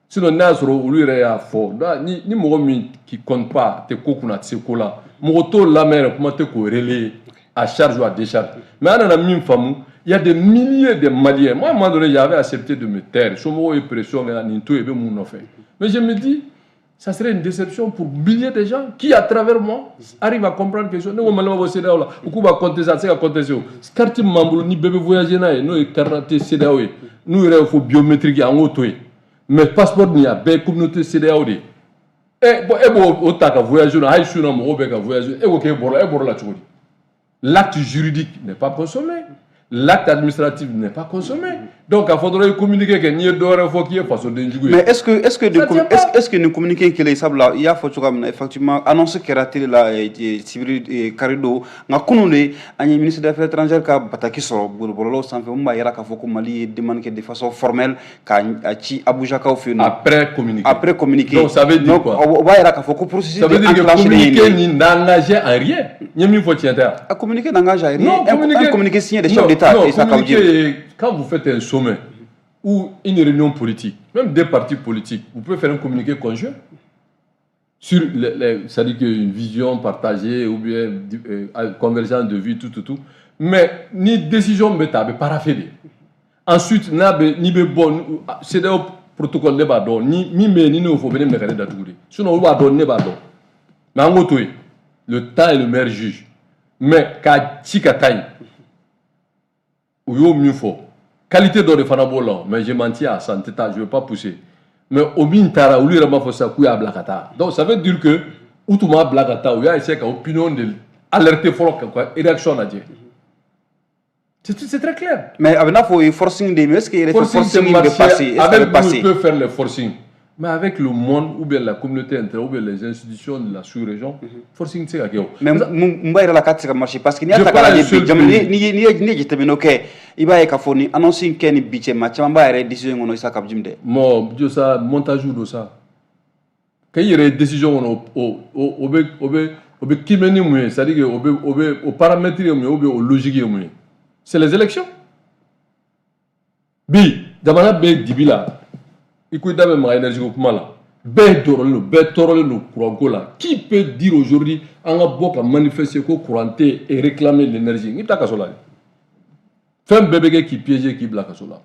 Sinon nasro ulu ya fo ni mo qui compte pas te kokuna tsekola. Moto la mer comment te ko relayer à charge ou à décharge. Mais on a mis femme. Il y a des milliers de Maliens. Moi, à un moment donné, j'avais accepté de me taire. Mais je me dis, ça serait une déception pour milliers de gens qui, à travers moi, arrivent à comprendre quelque chose. Nous, on va compter ça, c'est à compter ça. Carte membre, ni bébé voyager, nous, carte CDAO. Nous, il faut biométrique en auto. Mais passeport, il y a des communautés CDAO. Et bon, autant que voyager, l'acte juridique n'est pas consommé. L'acte administratif n'est pas consommé. Donc, il faudrait communiquer que n'y a d'or faut qu'il y ait façon d'injouer. Mais est-ce que nous communiquons que les sables il y a effectivement annoncé que raté la civil carido n'a connu un ministre des Affaires étrangères qui a battu sur le sans faire un yara qu'il faut que Mali demande que de façon formelle qu'à Abuja au final. Après communiquer. Donc ça veut dire quoi? Ça veut dire que communiquer n'engage en rien. Il y a mis faut tirer. À communiquer n'engage en rien. Communiquer signer des chefs d'État. Quand vous faites un sommet ou une réunion politique, même des partis politiques, vous pouvez faire un communiqué conjoint sur c'est-à-dire qu'une vision partagée ou bien convergence de vie, tout. Mais ni décision mais parafélé. Ensuite, ni bon, c'est le protocole de badon, ni ne faut venir me regarder d'atouri. Sinon, on va donner badon. Mais en gros, le temps est le meilleur juge. Mais quand Chikataï, ou yo mieux fort. Qualité d'or de Fanabola, mais j'ai menti à santé, je ne veux pas pousser. Mais au Bintara, où lui, il a fait ça, à Blakata. Donc ça veut dire que, où tu m'as Blakata, où il y a une opinion d'alerter fort, et réaction à dire. C'est très clair. Mais il faut forcing des est-ce qu'il y a des forcing de passer? Avec nous, il peut faire le forcing. Mais avec le monde, ou bien la communauté interne, ou bien les institutions de la sous-région, forcing c'est à mais mba ira la carte ça marche parce que ni ata kala ni jete bino ke iba e ka foni annonce ken biche match mba ira décision ngono isa kap jimde mo dio ça montage do ça kay yere décision ngono obe kimeni mu c'est à dire que au paramètre mu au logique mu c'est les élections bi damana be dibila ikuy dabe ma énergie ko kuma la be torole no courant ko la qui peut dire aujourd'hui en a boka manifester ko couranté et réclamer l'énergie ni ta kasola femme bébé qui piéger qui bla kasola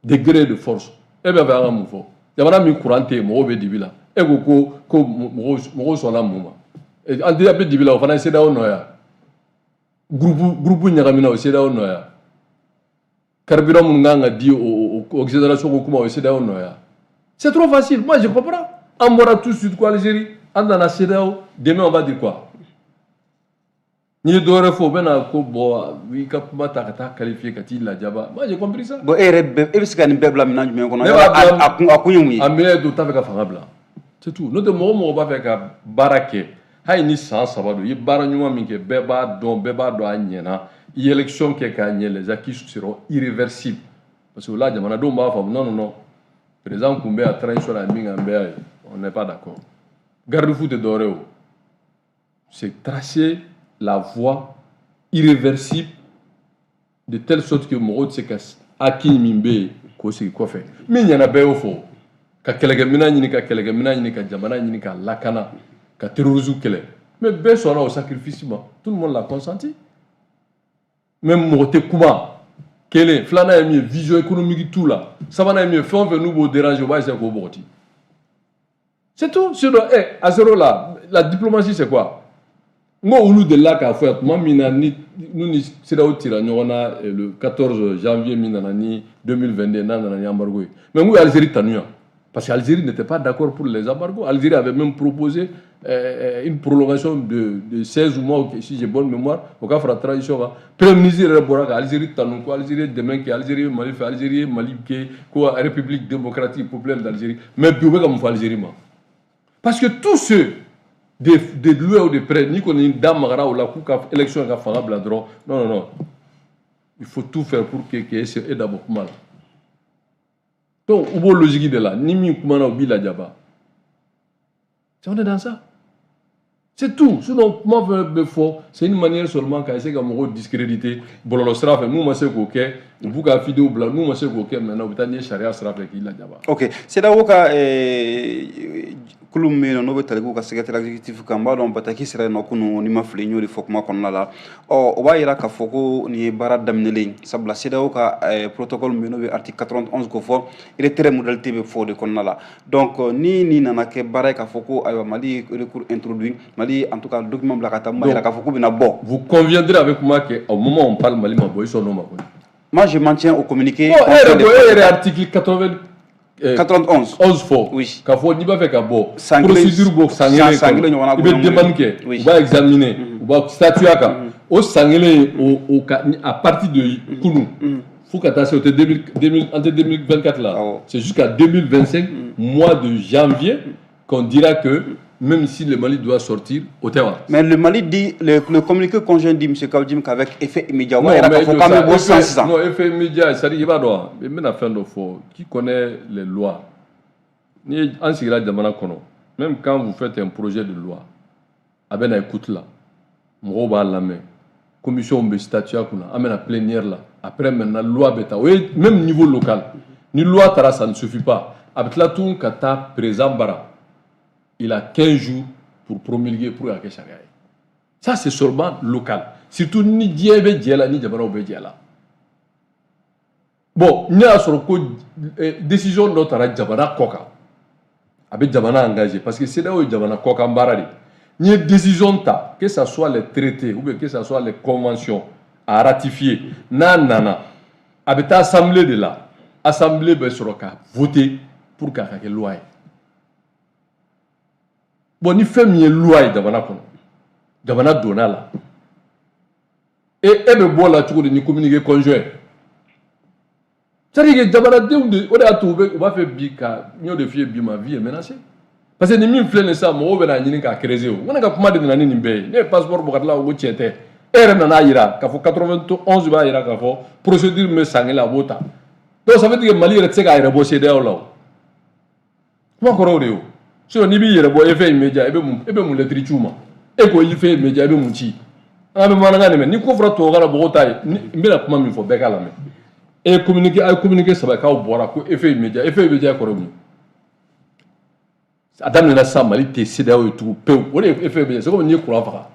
degré de force e be va mu fo damana mi couranté mo be dibila e ko mo so la muma e andi abe dibila o fana seda o noya groupe nyagamina o seda o noya carburant mun nga di au génération ko kuma o seda o noya. C'est trop facile. Moi, je comprends. On mourra tout de suite quoi, Algérie. On dans la CEDEAO. Demain, on va dire quoi? Ni d'ore faut ben à ko bo oui kapma ta qualifier kati la diaba. Moi, j'ai compris ça. Bon, et c'est quand même bebla mina du men kono. Akunyi. Amé do ta ka fanga bla. C'est tout. Notre mo ba fait ka barake. Hay ni sans sabado. Yi bara nyuma minke beba do anyena. Y élection ke ka les acquis seront irréversibles. Parce que là, jamana do ma fa non. Président Koumbe a trahi sur la mine on n'est pas d'accord. Garde-fou de Doreo, c'est tracer la voie irréversible de telle sorte que Moro Tsekas, Aki Mimbe, quoi fait. Mais il y en a bien au fond. Ka Kelegamina, ka Jamana, ka Lakana, ka terrorisme Kele. Mais bien soit là au sacrifice, tout le monde l'a consenti. Même Morote Kouma. Quel est Flana a mis vision économique tout là. Ça va mieux faire nous déranger va essayer de border. C'est tout. À zéro là, la diplomatie c'est quoi? Moi au lieu de là qu'a fait moi nous c'est là où le 14 janvier 2022 dans embargo. Mais nous Algérie tanuya parce qu'Algérie n'était pas d'accord pour les embargos. Algérie avait même proposé une prolongation de 16 mois, si j'ai bonne mémoire, au cas de la transition. Premier ministre Algérie, Algérie, demain, Algérie, Mali, République démocratique populaire d'Algérie. Mais puis, comme Algérie. Parce que tous ceux de loin ou de près, ni qu'on ait une dame ou la élection qui a fait non. Il faut tout faire pour que c'est d'abord mal. Donc, où est la logique de là? Ni mi kumana ou bila diaba. On est dans ça. C'est tout. Sinon, moi, c'est une manière seulement qu'à essayer de discréditer. Bon, le straf, nous, moi, c'est OK. Vous, qu'à vidéo blanc, nous, moi, c'est OK. Maintenant, vous avez charia straf qui l'a diaba. OK. C'est là où Kouloumé no be taliku ka secrétaire exécutif kamba don bataki sera no kunu ni mafle nyori fokuma konna la o ba ira ka foko ni bara damnele sabla CEDEAO ka protocole me no be article 91 ko fo il très modalité be fo de konna la donc ni nana ke bara ka foko aywa Mali recours introduit Mali en tout cas document bla ka tam ira ka foko bina bon vous conviendrez avec moi que au moment où on parle Mali ma boy son nom moi je maintiens au communiqué article 91 11 fois oui ka fo ni ba fait ka bo procédure bo sangele il be demande que on va examiner on va statuer ka au sangele au à partir de kunu faut que c'est entre 2024 là c'est jusqu'à 2025 mois de janvier qu'on dira que même si le Mali doit sortir au terrain. Mais le Mali dit, le communiqué conjoint dit M. Kabdim qu'avec effet immédiat. Non, effet immédiat, ça dit qu'il va droit. Mais maintenant, qui connaît les lois? Même quand vous faites un projet de loi, avec une écoute là, on la main, commission de statut, on a plénière là, après maintenant, loi bêta, même niveau local, ni loi ça ne suffit pas. Avec la tour, kata présent bara. Il a 15 jours pour promulguer pour la charia. Ça, c'est seulement local. Surtout, ni Diébé Diela, ni Diabara Diela. Bon, il y a sur le décision de notre Diabara Koka. Avec Diabana engagé. Parce que c'est là où Diabana Koka Mbarari. Il y a une décision, que ce soit les traités ou que ce soit les conventions à ratifier. Nana. Avec l'assemblée de là. Assemblée de Soroka. Voter pour qu'il y ait une loi. Bon, ni fait mieux loi d'abana kono d'abana donala et be bon là tu ni communiquer conjoint C'est-à-dire que jamanadenw de o de y'a to u b'a fɛ bi ka n y'o de f'i ye bi ma vie est menacée parce que ni min filɛ nin sa mɔgɔw bɛna ɲini k'a créer o n ko ne ka kuma de nana ni nin bɛɛ ye ne ye passeport bɔ ka tila o ko tiɲɛ tɛ e yɛrɛ nana yira k'a fɔ 91 b'a yira k'a fɔ procédure min bɛ san kelen a b'o ta donc ça veut dire que Mali yɛrɛ tɛ se k'a yɛrɛ bɔ CEDEAO la o kuma kɔrɔ o de ye o sinon n'i b'i yɛrɛ bɔ effet immédiat i bɛ mun lettre ci u ma e ko effet immédiat i bɛ mun ci an bɛ bamanankan de mɛn ni ko fɔra tubabukan na mɔgɔw t'a ye n bɛna kuma min fɔ bɛɛ k'a lamɛn e ye communiqué saba k'aw bɔra ko effet immédiat kɔrɔ mun a daminɛna sisan Mali tɛ CEDEAO ye tugun pewu o de ye effet immédiat c'est comme n'i ye courant faga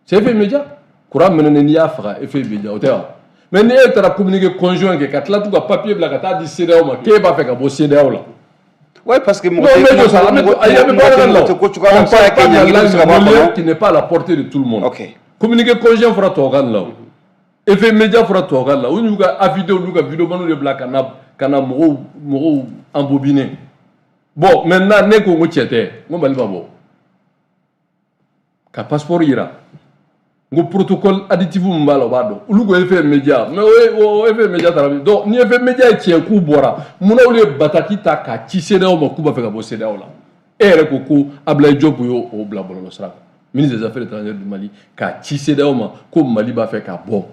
c'est effet immédiat courant mɛnɛnen n'i y'a faga effet immédiat o tɛ wa mais ni e taara communiqué conjoint kɛ ka tila t'u ka papier bila ka taa di CEDEAO ma k'e b'a fɛ ka bɔ CEDEAO la. Oui, parce que on parle de langue qui n'est pas à la portée de tout le monde. Okay. Communiqué conjoint fera tubabukan la o effet immédiat fera tubabukan la o y'u ka vidéo n'u ka vidéoman de bila ka na mɔgɔw embobiner. Bon, maintenant, ne ko n ko cɛ tɛ n ko Mali ma bɔ ka passeport yira n ko protocole additif min b'a la o b'a dɔn olu ko effet immédiat mais o effet immédiat taara bi donc ni effet immédiat ye tiɲɛ k'u bɔra munna olu ye bataki ta k'a ci CEDEAO ma k'u b'a fɛ ka bɔ CEDEAO la e yɛrɛ ko Ablaye Diop y'o bila bɔlɔlɔ sira kan ministre des affaires étrangères du Mali k'a ci CEDEAO ma ko Mali b'a fɛ ka bɔ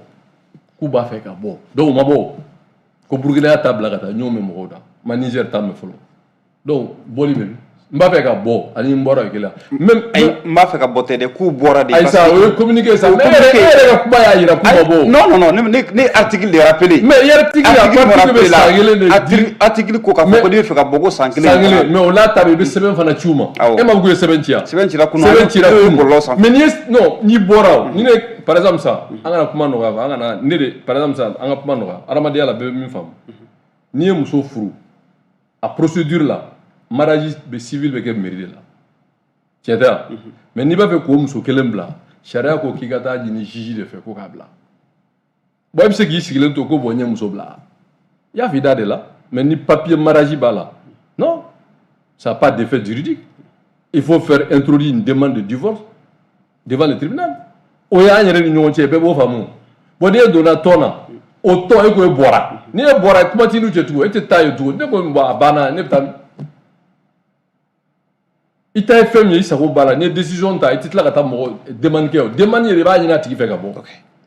k'u b'a fɛ ka bɔ donc o ma bɔ ko Burkina y'a ta bila ka taa n y'o mɛn mɔgɔw da ma Niger ta mɛn fɔlɔ donc bɔli bɛ n b'a fɛ ka bɔ ani n bɔra kelen même n b'a fɛ ka bɔ tɛ dɛ k'u bɔra de. Aïssa o ye communiqué sa mais e yɛrɛ ka kuma y'a yira k'u ma bɔ. non ne article de rappelé. mais article bɛ san kelen de di article ko k'a fɔ ko n'i bɛ fɛ ka bɔ ko san kelen. mais o n'a ta bɛ i bɛ sɛbɛn fana ci u ma. e ma fɔ k'u ye sɛbɛn ci yan. sɛbɛn cira kunun mais n'i bɔra o ni ne par exemple sa an kana kuma nɔgɔya an kana ne de par exemple sa an ka kuma nɔgɔya adamadenya la bɛɛ bɛ min faamu n'i ye muso furu a procédure la mariage bɛ civil bɛ kɛ mairie de la tiɲɛ tɛ wa mais n'i b'a fɛ k'o muso kelen bila sariya ko k'i ka taa ɲini juge de fɛ ko k'a bila bon i bɛ se k'i sigilen to ko bon n ye muso bila i y'a fɔ i da de la mais ni papier mariage b'a la non ça n'a pas d'effet juridique il faut faire introduire une demande de divorce devant le tribunal o y'an yɛrɛ ni ɲɔgɔn cɛ bɛɛ b'o faamu bon n'i ye donna tɔn na o tɔn e ko e bɔra n'i ye bɔra kuma t'i n'u cɛ tugun e tɛ taa yen tugun ne ko bon a banna ne bɛ taa i ta ye fɛn min ye i sago b'a la n'i ye décision ta i tɛ tila ka taa mɔgɔ demande kɛ o demande yɛrɛ i b'a ɲini a tigi fɛ ka bɔ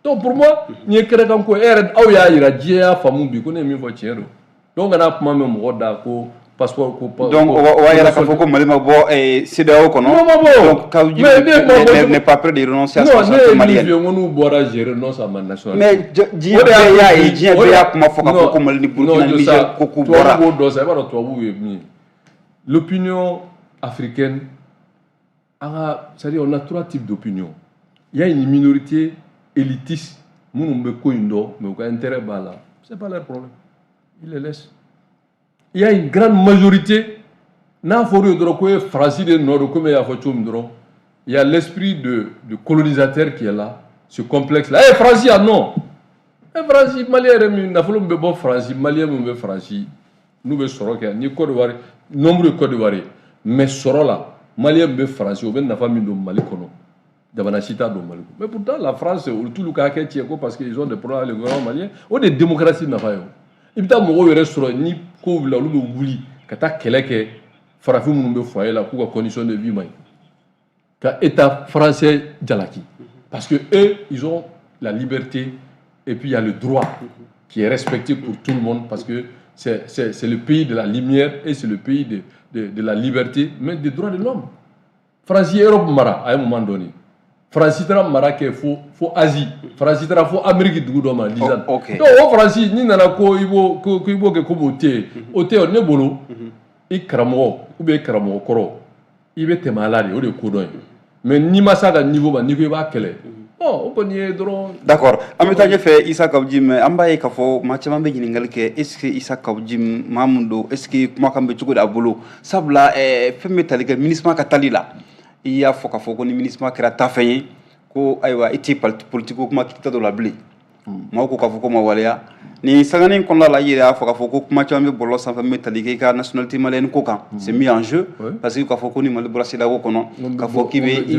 donc pour moi nin ye kɛnɛkan ko e yɛrɛ aw y'a yira diɲɛ y'a faamu bi ko ne ye min fɔ tiɲɛ don donc kana kuma mɛn mɔgɔ da ko passeport ko donc o b'a yira k'a fɔ ko Mali ma bɔ CEDEAO kɔnɔ non ma bɔ donc Kaouji n'est pas prêt de renoncer à sa santé malienne non ne ye min f'i ye ko n'u bɔra je renonce à ma nationalité mais diɲɛ bɛɛ y'a ye diɲɛ bɛɛ y'a kuma fɔ k'a fɔ ko Mali ni Burkina Niger ko k'u bɔra tubabu b'o dɔn sa i b'a dɔn tubabuw ye min ye l'opinion africaine c'est-à-dire on a trois types d'opinion. Il y a une minorité élitiste, mais aucun intérêt là. C'est pas leur problème. Ils les laissent. Il y a une grande majorité, il y a l'esprit de colonisateur qui est là, ce complexe-là. Eh, Francis, non. Eh, Francis, Malien, Malien, nous sommes sorokés, ni Côte d'Ivoire, nombre de Côte d'Ivoire, mais soro là. Malien be France ou ben na famille do Mali kono dabana chita do Mali mais pourtant la France tout le cas que tieko parce qu'ils ont des problèmes avec le gouvernement malien ou des démocraties na fayo ibita mo go restaurant ni ko vila lu wuli kata keleke farafi mun be foyer la ko condition de vie mai ka état français jalaki parce que eux ils ont la liberté et puis il y a le droit qui est respecté pour tout le monde parce que c'est le pays de la lumière et c'est le pays de la liberté, mais des droits de l'homme. France Europe mara à un moment donné. France mara que faut Asie. France faut Amérique du Nord disant. Donc au France ni nana ko ibo ke ko boté. Oté on ne bolo. I kramo ou be kramo koro. Ibe te malade o de ko don. Mais ni masaka niveau ba ni ko ba kele. Oh, on peut nier drôle. D'accord. En même temps, j'ai fait Issa Kaouji, Ambaye Kafo, Machama Beningalke, est-ce que Issa Kaouji, Mamundo, est-ce que Makambe Chugo d'Abolo, Sabla, Femetalik, ministre Katalila, il y a Fokafoko, ministre Kratafé, ko aywa iti politiko kuma kita do la blé maaw ko k'a fɔ ko ma waleya ni sangani kɔnɔna la i yɛrɛ y'a fɔ k'a fɔ ko kuma caman bɛ bɔlɔlɔ sanfɛ min bɛ tali kɛ i ka nationalité malienne ko kan c'est mis en jeu parce que k'a fɔ ko ni Mali bɔra CEDEAO kɔnɔ k'a fɔ k'i i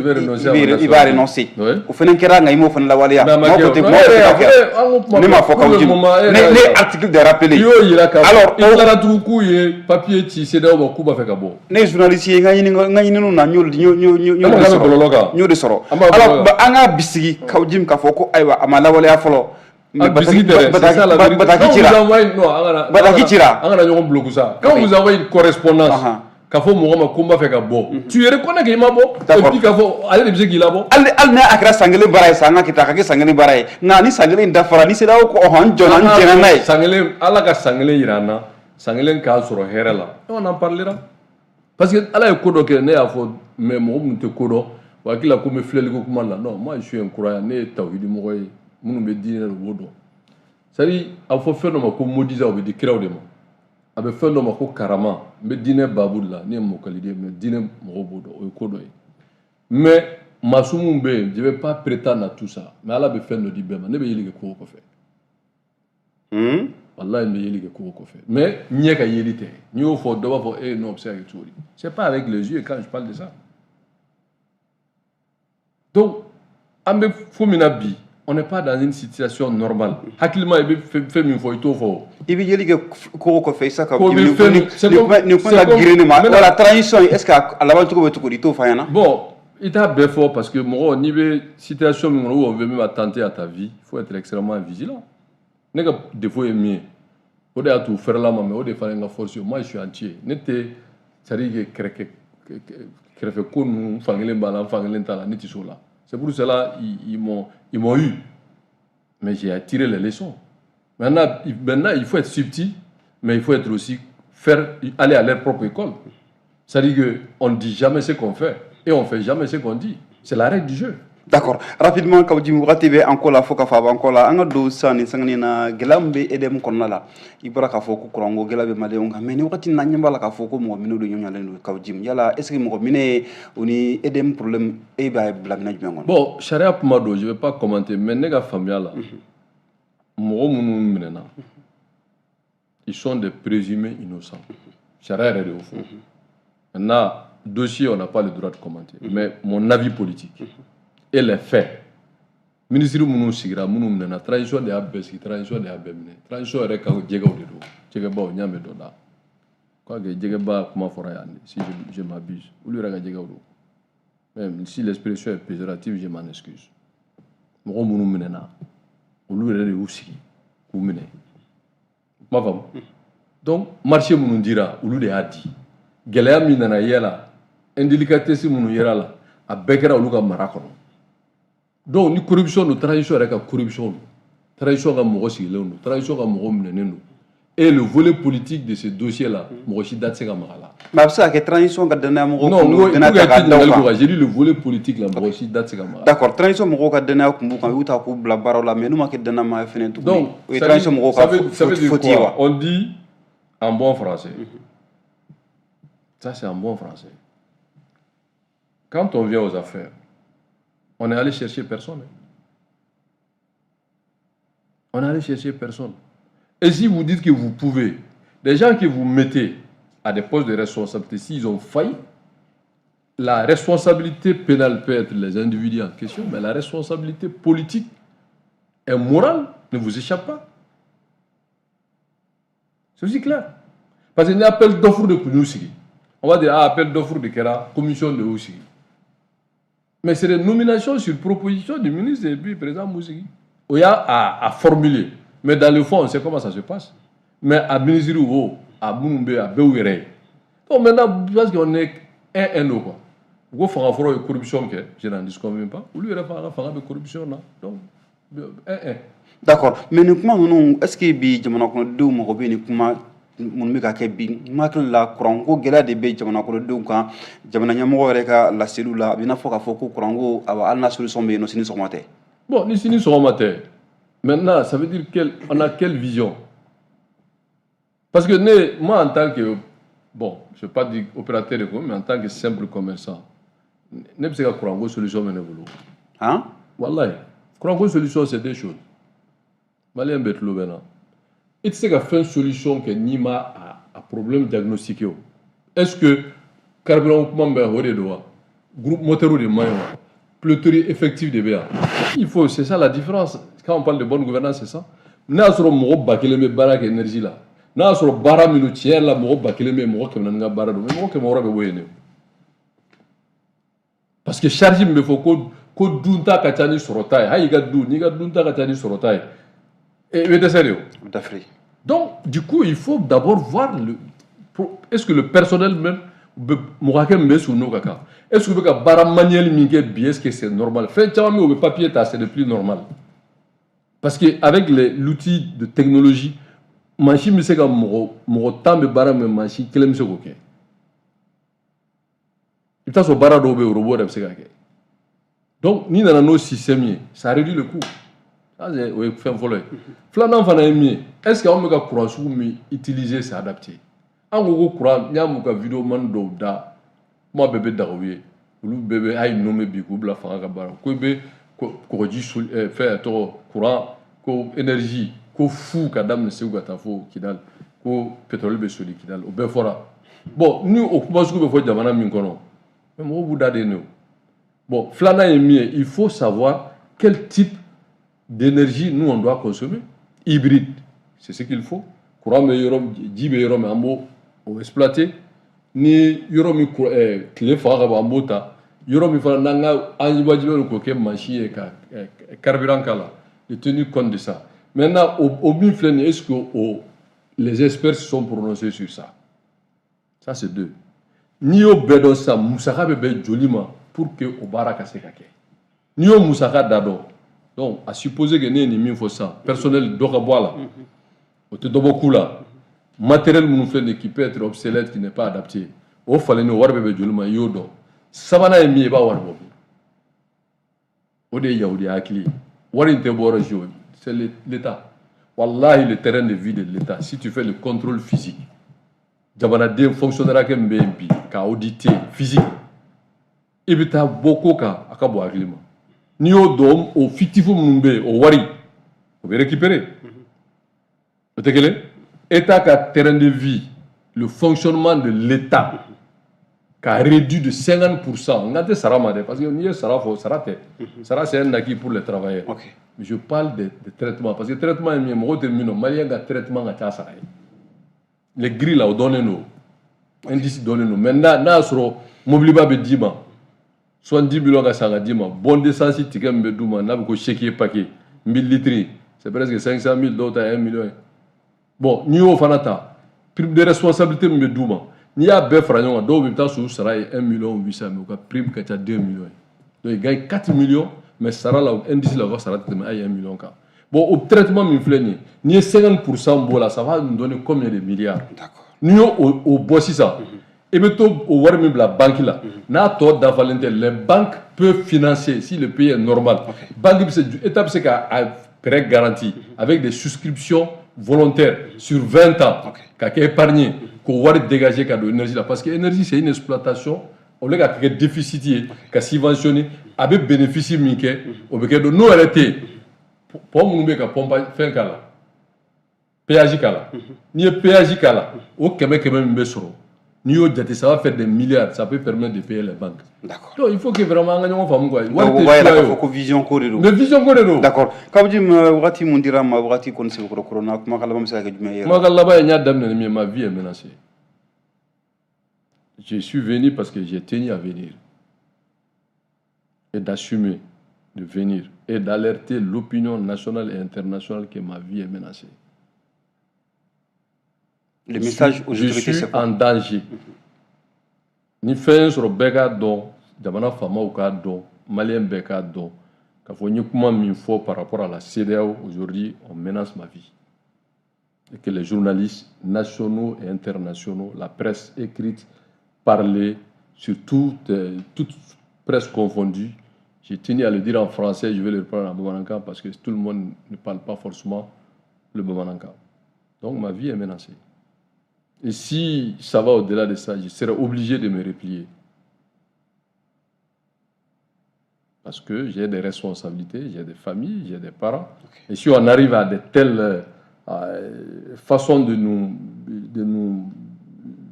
b'a renoncer o fana kɛra nka i m'o fana lawaleya maaw ko ten kuma tɛ ka kɛ ne m'a fɔ k'aw jigin ne article de rappelé alors i tilara tugun k'u ye papier ci CEDEAO ma k'u b'a fɛ ka bɔ ne ye journaliste ye n ka ɲininiw na n y'o de sɔrɔ alors an k'a bisigi k'aw jim k'a fɔ ko ayiwa a ma lawaleya fɔlɔ Bataki cira. Quand vous envoyez une correspondance, k'a fɔ mɔgɔ ma ko n b'a fɛ ka bɔ, tu reconnais que i ma bɔ, et puis k'a fɔ ale de bɛ se k'i labɔ. Hali n'a kɛra san kelen baara ye sa an ka kɛ tan a ka kɛ san kelen baara ye nka ni san kelen dafara ni CEDEAO ko n jɔnna n jɛnna n'a ye. San kelen Ala ka san kelen jira an na, san kelen k'a sɔrɔ hɛrɛ la, on en parlera. Parce que Ala ye ko dɔ kɛ ne y'a fɔ mais mɔgɔ minnu tɛ ko dɔn o hakili la ko n bɛ filɛliko kuma la non moi je suis un croyant ne ye tawhidi mɔgɔ ye. Minnu bɛ diinɛ u b'o dɔn c'est-à-dire a bɛ fɔ fɛn dɔ ma ko modiza o bɛ di kiraw de ma a bɛ fɛn dɔ ma ko karama n bɛ diinɛ baabu de la ne ye mɔkaliden mais diinɛ mɔgɔw b'o dɔn o ye ko dɔ ye mais masu minnu bɛ yen je vais pas prétendre à tout ça mais Ala bɛ fɛn dɔ di bɛɛ ma ne bɛ yeli kɛ kogo kɔfɛ walahi n bɛ yeli kɛ kogo kɔfɛ mais ɲɛ ka yeli tɛ n'i y'o fɔ dɔ b'a fɔ eh non o bɛ se ka kɛ cogo di c'est pas avec les yeux quand je parle de ça donc an bɛ fo min na bi on n'est pas dans une situation normale. Hakilima il fait min fɔ i t'o fɔ. I bɛ yeli kɛ kogo kɔfɛ i sa ka ni kuma la girin ne ma wala transition est-ce que a laban cogo bɛ cogo di i t'o fɔ an ɲɛna. Bon i t'a bɛɛ fɔ parce que mɔgɔ n'i bɛ situation min kɔnɔ où on veut même attenter à ta vie il faut être extrêmement vigilant. Ne ka défaut ye min ye o de y'a to fɛrɛla ma mais o de fana ye n ka force ye moi je suis entier ne tɛ c'est-à-dire que kɛrɛfɛ ko ninnu fan kelen b'a la n fan kelen t'a la ne tɛ s'o la. C'est pour cela ils m'ont eu. Mais j'ai attiré les leçons. Maintenant, il faut être subtil, mais il faut être aussi aller à leur propre école. C'est-à-dire qu'on ne dit jamais ce qu'on fait et on ne fait jamais ce qu'on dit. C'est la règle du jeu. D'accord. Rapidement, quand tu me encore la fois qu'à encore là, on a deux sani sangina gelambe edem konala. Ibra ka foko kurango gelabe maleonga. Mais ni wakati na nyamba la ka foko mo minu do nyonya lenu ka jim. Yala est-ce que mo mine oni edem problème e ba blamina jmengon. Bon, charia pumado, je vais pas commenter mais nega famia là. Mo munu menena. Ils sont des présumés innocents. Charia est au fond. Maintenant, dossier on n'a pas le droit de commenter, mais mon avis politique. Et les faits. Ministre minnu sigira minnu minɛna transition de y'a bɛɛ sigi transition de y'a bɛɛ minɛ transition yɛrɛ ka jɛgɛw de don jɛgɛbaw n y'a mɛn dɔ da quoi que jɛgɛba kuma fɔra yan de si je m'abuse olu yɛrɛ ka jɛgɛw don même si l'expression est péjorative je m'en excuse mɔgɔ minnu minɛna olu yɛrɛ de y'u sigi k'u minɛ kuma faamu donc marché minnu dira olu de y'a di gɛlɛya min nana ye la indélicatesse minnu yera la a bɛɛ kɛra olu ka mara kɔnɔ. Donc ni corruption de transition avec la corruption, transition avec mɔgɔ sigilen don, transition avec mɔgɔ minɛnen don. Et le volet politique de ce dossier-là, mɔgɔ si da tɛ se ka maga la. Mais a bɛ se ka kɛ transition ka danaya mɔgɔw kun b'u danaya ta ka da o kan. J'ai dit le volet politique la mɔgɔ si da tɛ se ka maga la. D'accord, transition mɔgɔw ka danaya kun b'u kan, u y'u ta k'u bila baaraw la, mais n'u ma kɛ danaya fɛnɛ tuguni. Donc o ye transition mɔgɔw ka faute ye wa? On dit en bon français. Ça c'est en bon français. Quand on vient aux affaires, on est allé chercher personne. On est allé chercher personne. Et si vous dites que vous pouvez, les gens que vous mettez à des postes de responsabilité, s'ils ont failli, la responsabilité pénale peut être les individus en question, mais la responsabilité politique et morale ne vous échappe pas. C'est aussi clair. Parce qu'il y a un appel d'offre de Kounoussi. On va dire appel d'offre de Kera, commission de Oussi. Mais c'est des nominations sur proposition du ministre et puis président Moussigi. Il y a à formuler. Mais dans le fond, on sait comment ça se passe. Mais à ministre ou à Boumbe, à Béouéré. Donc maintenant, parce qu'on est un quoi. Vous faites une corruption, je n'en disconviens pas. Vous lui avez fait une corruption. Donc, d'accord. Mais nous, est-ce que je me mun bɛ ka kɛ bi n hakili la kuranko gɛlɛya de bɛ jamana kɔnɔdenw kan jamana ɲɛmɔgɔ yɛrɛ ka laseliw la a bɛ n'a fɔ k'a fɔ ko kuranko hali n'a solution bɛ yen nɔ sini sɔgɔma tɛ. Bon ni sini sɔgɔma tɛ maintenant ça veut dire on a quelle vision parce que moi en tant que bon je ne vais pas dire opérateur de mais en tant que simple commerçant ne bɛ se ka kuranko solution bɛ ne bolo. Hein? Wallahi kuranko solution c'est deux choses malien bɛ tulo bɛ na i tɛ se ka fɛn solution kɛ n'i ma a problème diagnostiqué o est-ce que carburant kuma bɛ o de don wa groupe moteur de man ɲi wa pléthorique effective de bɛ yan il faut c'est ça la différence quand on parle de bonne gouvernance c'est ça n'a y'a sɔrɔ mɔgɔ 1000 bɛ baara kɛ énergie la n'a y'a sɔrɔ baara min don tiɲɛ yɛrɛ la mɔgɔ 1000 bɛ mɔgɔ 400 ka baara don mais mɔgɔ 600 bɛ bɔ yen de parce que charge min bɛ fɔ ko dunta ka ca ni sɔrɔta ye hali i ka du n'i ka dunta ka ca ni sɔrɔta ye i bɛ dɛsɛ de o. Donc du coup il faut d'abord voir est-ce que le personnel même mɔgɔ hakɛ min bɛ sigi n'o ka kan est-ce que u bɛ ka baara manuel min kɛ bi est-ce que c'est normal fɛn caman min u bɛ papier ta c'est de plus normal parce que avec l'outil de technologie machine bɛ se ka mɔgɔ 10 bɛ baara min machine 1 bɛ se k'o kɛ i bɛ taa sɔrɔ baara dɔw bɛ yen robot yɛrɛ bɛ se k'a kɛ donc n'i nana n'o système ye ça réduit le coût ça c'est o ye fɛn fɔlɔ ye filanan fana ye min ye est-ce que anw bɛ ka courant sugu min utiliser c'est adapté an ko ko courant n'i y'a m'u ka vidéo man dɔw da kuma bɛɛ bɛ daga u ye olu bɛɛ bɛ a ye nommé bi k'u bila fanga ka baara ko i bɛ kɔgɔji fɛn tɔgɔ courant ko énergie ko fu ka daminɛ Segu ka taa fo Kidali ko pétrole bɛ soli Kidali o bɛɛ fɔra bon ni o kuma sugu bɛ fɔ jamana min kɔnɔ mais mɔgɔw b'u da de ne o bon filanan ye min ye il faut savoir quel type d'énergie nous on doit consommer hybride c'est ce qu'il faut courant bɛ yɔrɔ ji bɛ yɔrɔ min an b'o exploiter ni yɔrɔ min tile fanga ka bon an b'o ta yɔrɔ min fana n'an ka an wajibiya k'o kɛ machine ye ka carburant k'a la de tenir compte de ça maintenant au min filɛ nin ye est-ce que les experts se sont prononcés sur ça ça c'est deux n'i y'o bɛɛ dɔn sisan musaka bɛ bɛn joli ma pour que o baara ka se ka kɛ n'i y'o musaka da dɔn donc à supposer que ne ye nin min fɔ sisan personnel dɔ ka bɔ a la o tɛ dɔ bɔ ku la matériel minnu filɛ nin ye qui peut être obsolète qui n'est pas adapté o falen o wari bɛ bɛn joli ma i y'o dɔn sabanan ye min ye i b'a wari bɔ o de ye yahudiya hakili ye wari in tɛ bɔ yɔrɔ si o c'est l'État wallahi le terrain de vie de l'État si tu fais le contrôle physique jamanaden fonctionnaire kɛ min bɛ yen bi ka auditer physique i bɛ taa bɔ ko kan a ka bɔ hakili ma n'i y'o dɔn o fictif minnu bɛ yen o wari o bɛ récupérer o tɛ kelen État ka terrain de vie le fonctionnement de l'État qu'a réduit de 50%. Nka tɛ sara ma dɛ parce que n'i ye sara fɔ sara tɛ sara c'est un acquis pour les travailleurs mais je parle de traitement parce que traitement ye min ye mɔgɔw tɛ min dɔn maliyɛn ka traitement ka ca sara ye les grilles là o dɔnnen don indice dɔnnen don maintenant n'a y'a sɔrɔ mobiliba bɛ d'i ma 70 millions ka san ka d'i ma bon d'essence tigɛ min bɛ d'u ma n'a bɛ ko chéquier paquet 1000 litres c'est presque 500 000 dɔw ta 1 million bon n'i y'o fana ta prime de responsabilité min bɛ d'u ma n'i y'a bɛɛ fara ɲɔgɔn kan dɔw bɛ taa sɔrɔ sara ye 1 million 800 mais u ka prime ka ca 2 millions donc ils gagnent 4 millions mais sara la indice la u ka sara tɛ tɛmɛ a ye 1 million kan bon o traitement min filɛ nin ye n'i ye 50% bɔ la ça va nous donner combien de milliards n'i y'o bɔ sisan i bɛ to o wari min bila banque la n'a tɔ dafalen tɛ les banques peuvent financer si le pays est normal banque bɛ se état bɛ se ka prêt garanti avec des souscriptions volontaires sur 20 ans ka kɛ épargne k'o wari dégager ka don énergie la parce que énergie c'est une exploitation au lieu ka kɛ déficit ye ka subventionner a bɛ bénéfice min kɛ o bɛ kɛ don n'o yɛrɛ tɛ yen pont minnu bɛ ka pompage fɛn k'a la péage k'a la n'i ye péage k'a la o 100 min bɛ sɔrɔ n'i y'o jate ça va faire des milliards ça peut permettre de payer les banques. D'accord. Donc il faut que vraiment an ka ɲɔgɔn faamu quoi. wari tɛ suya ye o ko vision ko de don. mais vision ko de don. d'accord Kabuji wagati mun dira ma wagati kɔni sɛbɛkɔrɔ korona kuma ka laban bɛ se ka kɛ jumɛn ye. kuma ka laban ye n y'a daminɛ ni min ye ma vie est menacée. Je suis venu parce que j'ai tenu à venir et d'assumer de venir et d'alerter l'opinion nationale et internationale que ma vie est menacée. Le message aux autorités je suis en danger. Ni fɛn sɔrɔ bɛɛ k'a dɔn jamana faamaw k'a dɔn maliyɛn bɛɛ k'a dɔn k'a fɔ n ye kuma min fɔ par rapport à la CEDEAO aujourd'hui on menace ma vie et que les journalistes nationaux et internationaux la presse écrite parlée sur toute presse confondue j'ai tenu à le dire en français je vais le reprendre en bamanankan parce que tout le monde ne parle pas forcément le bamanankan donc ma vie est menacée. Et si ça va au-delà de ça, je serai obligé de me replier. Parce que j'ai des responsabilités, j'ai des familles, j'ai des parents. Okay. Et si on arrive à de telles façons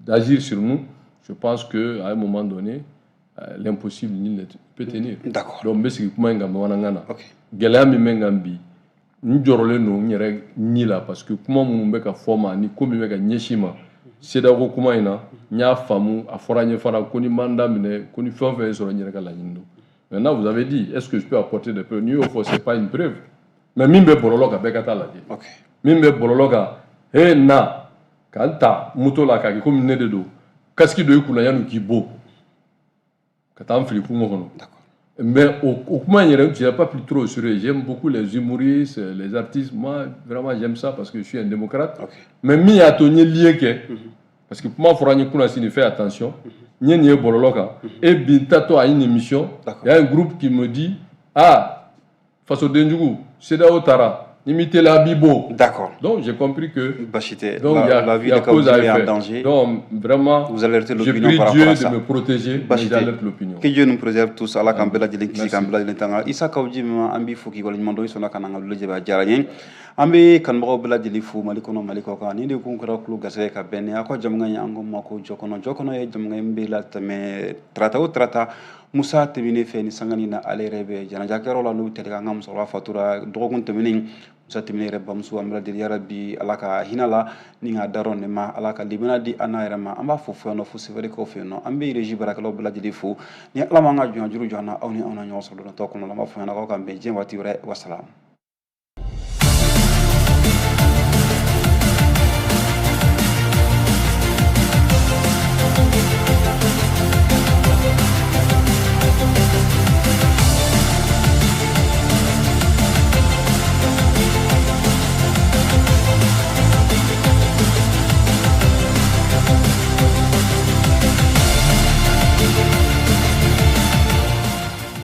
d'agir sur nous, je pense qu'à un moment donné, l'impossible ne peut tenir. D'accord. Donc, c'est ce que gɛlɛya min bɛ kan bi n jɔrɔlen don n yɛrɛ ɲi la parce que kuma minnu bɛ ka fɔ ma ni ko min bɛ ka ɲɛsin ma CEDEAO kuma in na n y'a faamu a fɔra n ye fana ko ni man daminɛ ko ni fɛn o fɛn ye sɔrɔ n yɛrɛ ka laɲini don. Maintenant vous avez dit est-ce que je peux apporter des preuves n'i y'o fɔ c'est pas une preuve mais min bɛ bɔlɔlɔ kan bɛɛ ka taa lajɛ min bɛ bɔlɔlɔ kan na ka n ta moto la k'a kɛ komi ne de don casque don i kunna yanni k'i bɔ ka taa n fili kungo kɔnɔ. Mais au moins, je ne pas plus trop sur eux. J'aime beaucoup les humoristes, les artistes. Moi, vraiment, j'aime ça parce que je suis un démocrate. Mais il y a un lien parce que pour moi, il faut faire attention. Et bientôt, à une émission, il y a un groupe qui me dit face au Denjougou, c'est d'Aotara. Imiter la Bibo. D'accord. Donc j'ai compris que donc, la vie de Kaouzi est en danger. Donc vraiment, vous alertez l'opinion par rapport à ça. Je prie Dieu de me protéger, mais j'alerte l'opinion. Que Dieu nous préserve tous. Allah Kambela Djelin Kisi Kambela Djelin Tanga. Issa Kaouzi Ambi Fouki Golimando Isona Kananga Lejeba Djarayen. Ambi Kanbro Bela Djelifu Malikono Malikoka. Ninde Kunkara Klu Gazé Kabene. Ako Jamanga Yango Mako Jokono Jokono Jamanga Mbela Tame Trata Musa Temine Feni Sanganina Ale Rebe Jana Jakero La Nou Telegangam Sora Fatura Drogun Temine Musa Temine Reba Musu Amra Yarabi Alaka Hinala Ninga Daron Nema Alaka Libana di Anairama Amba Fufu no Fusivere Kofino Ambi Regi Barakalo Bela Djelifu Ni Alamanga Juru Jana Oni Ona Nyoso Tokono Lama Fana Kambe Jemwati Wassalam.